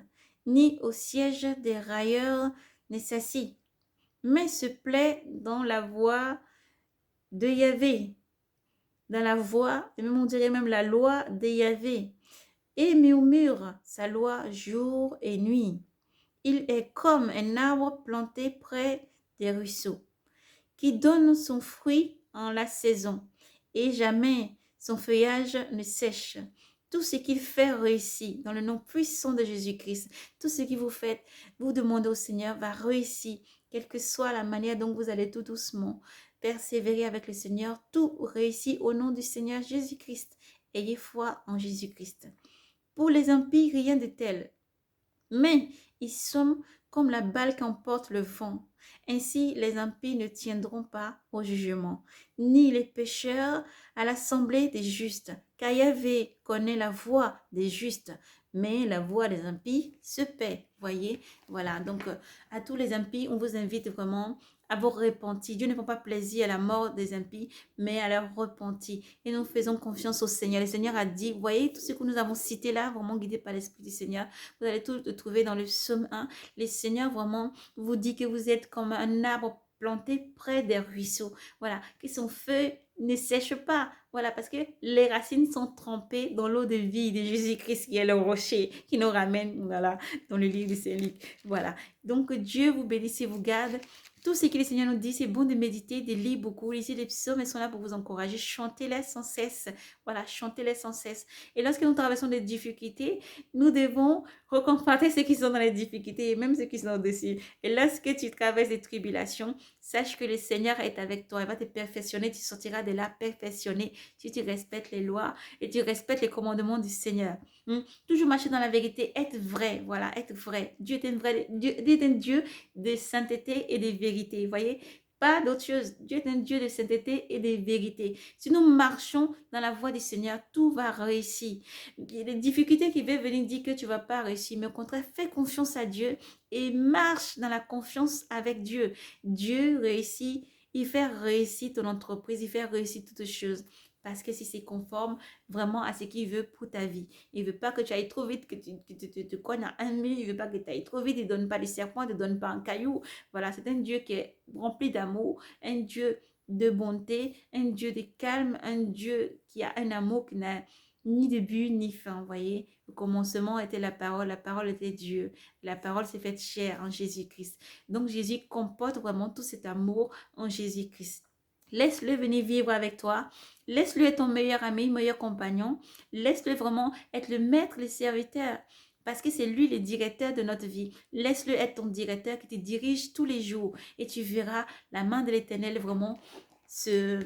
ni au siège des railleurs ne s'assit, mais se plaît dans la voie de Yahvé, dans la voie, et même on dirait même la loi de Yahvé, et murmure sa loi jour et nuit. Il est comme un arbre planté près des ruisseaux, qui donne son fruit en la saison, et jamais son feuillage ne sèche. Tout ce qu'il fait réussit dans le nom puissant de Jésus-Christ. Tout ce que vous faites, vous demandez au Seigneur, va réussir, quelle que soit la manière dont vous allez tout doucement persévérer avec le Seigneur. Tout réussit au nom du Seigneur Jésus-Christ. Ayez foi en Jésus-Christ. Pour les impies, rien de tel. Mais ils sont comme la balle qu'emporte le vent. Ainsi, les impies ne tiendront pas au jugement, ni les pécheurs à l'assemblée des justes. Car Yahvé connaît la voie des justes, mais la voie des impies se paie. Voyez, voilà. Donc, à tous les impies, on vous invite vraiment à vous repentir. Dieu ne prend pas plaisir à la mort des impies, mais à leur repentir. Et nous faisons confiance au Seigneur. Le Seigneur a dit, voyez, tout ce que nous avons cité là, vraiment guidé par l'Esprit du Seigneur, vous allez tout le trouver dans le psaume 1. Le Seigneur vraiment vous dit que vous êtes comme un arbre planté près des ruisseaux. Voilà, que son feu ne sèche pas. Voilà, parce que les racines sont trempées dans l'eau de vie de Jésus-Christ qui est le rocher qui nous ramène, voilà, dans le livre de Saint-Luc. Voilà. Donc, Dieu vous bénisse et vous garde. Tout ce que le Seigneur nous dit, c'est bon de méditer, de lire beaucoup. Lisez les psaumes, elles sont là pour vous encourager. Chantez-les sans cesse. Voilà, chantez-les sans cesse. Et lorsque nous traversons des difficultés, nous devons reconforter ceux qui sont dans les difficultés et même ceux qui sont au-dessus. Et lorsque tu traverses des tribulations, sache que le Seigneur est avec toi. Il va te perfectionner. Tu sortiras de là perfectionné si tu respectes les lois et tu respectes les commandements du Seigneur. Toujours marcher dans la vérité, être vrai. Voilà, être vrai. Dieu est un Dieu de sainteté et de vérité. Voyez, pas d'autre chose. Dieu est un Dieu de sainteté et de vérité. Si nous marchons dans la voie du Seigneur, tout va réussir. Les difficultés qui veulent venir dire que tu ne vas pas réussir, mais au contraire, fais confiance à Dieu et marche dans la confiance avec Dieu. Dieu réussit, il fait réussir ton entreprise, il fait réussir toutes choses. Parce que si c'est conforme vraiment à ce qu'il veut pour ta vie. Il ne veut pas que tu ailles trop vite, que tu te cognes à un mur. Il ne veut pas que tu ailles trop vite. Il ne donne pas les serpents, il ne te donne pas un caillou. Voilà, c'est un Dieu qui est rempli d'amour, un Dieu de bonté, un Dieu de calme, un Dieu qui a un amour qui n'a ni début, ni fin, vous voyez. Au commencement était la parole était Dieu. La parole s'est faite chair en Jésus-Christ. Donc Jésus comporte vraiment tout cet amour en Jésus-Christ. Laisse-le venir vivre avec toi. Laisse-le être ton meilleur ami, meilleur compagnon. Laisse-le vraiment être le maître, le serviteur. Parce que c'est lui le directeur de notre vie. Laisse-le être ton directeur qui te dirige tous les jours. Et tu verras la main de l'Éternel vraiment se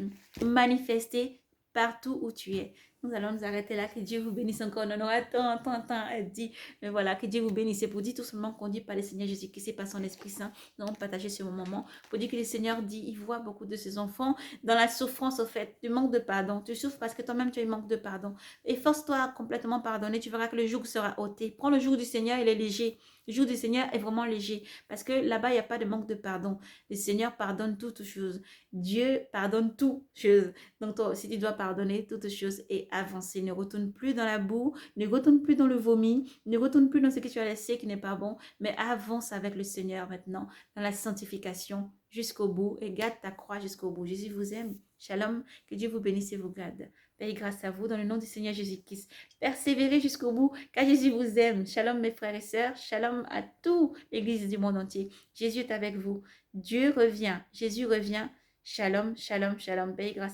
manifester partout où tu es. Nous allons nous arrêter là. Que Dieu vous bénisse encore. On aura tant. Elle dit, mais voilà, que Dieu vous bénisse. C'est pour dire tout simplement conduit par le Seigneur Jésus-Christ et par son Esprit Saint. Nous allons partager ce moment. Pour dire que le Seigneur dit, il voit beaucoup de ses enfants dans la souffrance, au fait, du manque de pardon. Tu souffres parce que toi-même, tu as un manque de pardon. Efforce-toi à complètement pardonner. Tu verras que le joug sera ôté. Prends le joug du Seigneur, il est léger. Le joug du Seigneur est vraiment léger. Parce que là-bas, il n'y a pas de manque de pardon. Le Seigneur pardonne toutes choses. Dieu pardonne toutes choses. Donc toi aussi, tu dois pardonner toutes choses et avancer. Ne retourne plus dans la boue, ne retourne plus dans le vomi, ne retourne plus dans ce que tu as laissé qui n'est pas bon, mais avance avec le Seigneur maintenant dans la sanctification jusqu'au bout et garde ta croix jusqu'au bout. Jésus vous aime. Shalom, que Dieu vous bénisse et vous garde. Paix et grâce à vous dans le nom du Seigneur Jésus-Christ. Persévérez jusqu'au bout car Jésus vous aime. Shalom mes frères et sœurs. Shalom à toute l'église du monde entier. Jésus est avec vous. Dieu revient. Jésus revient. Shalom, shalom, shalom. Paix et grâce.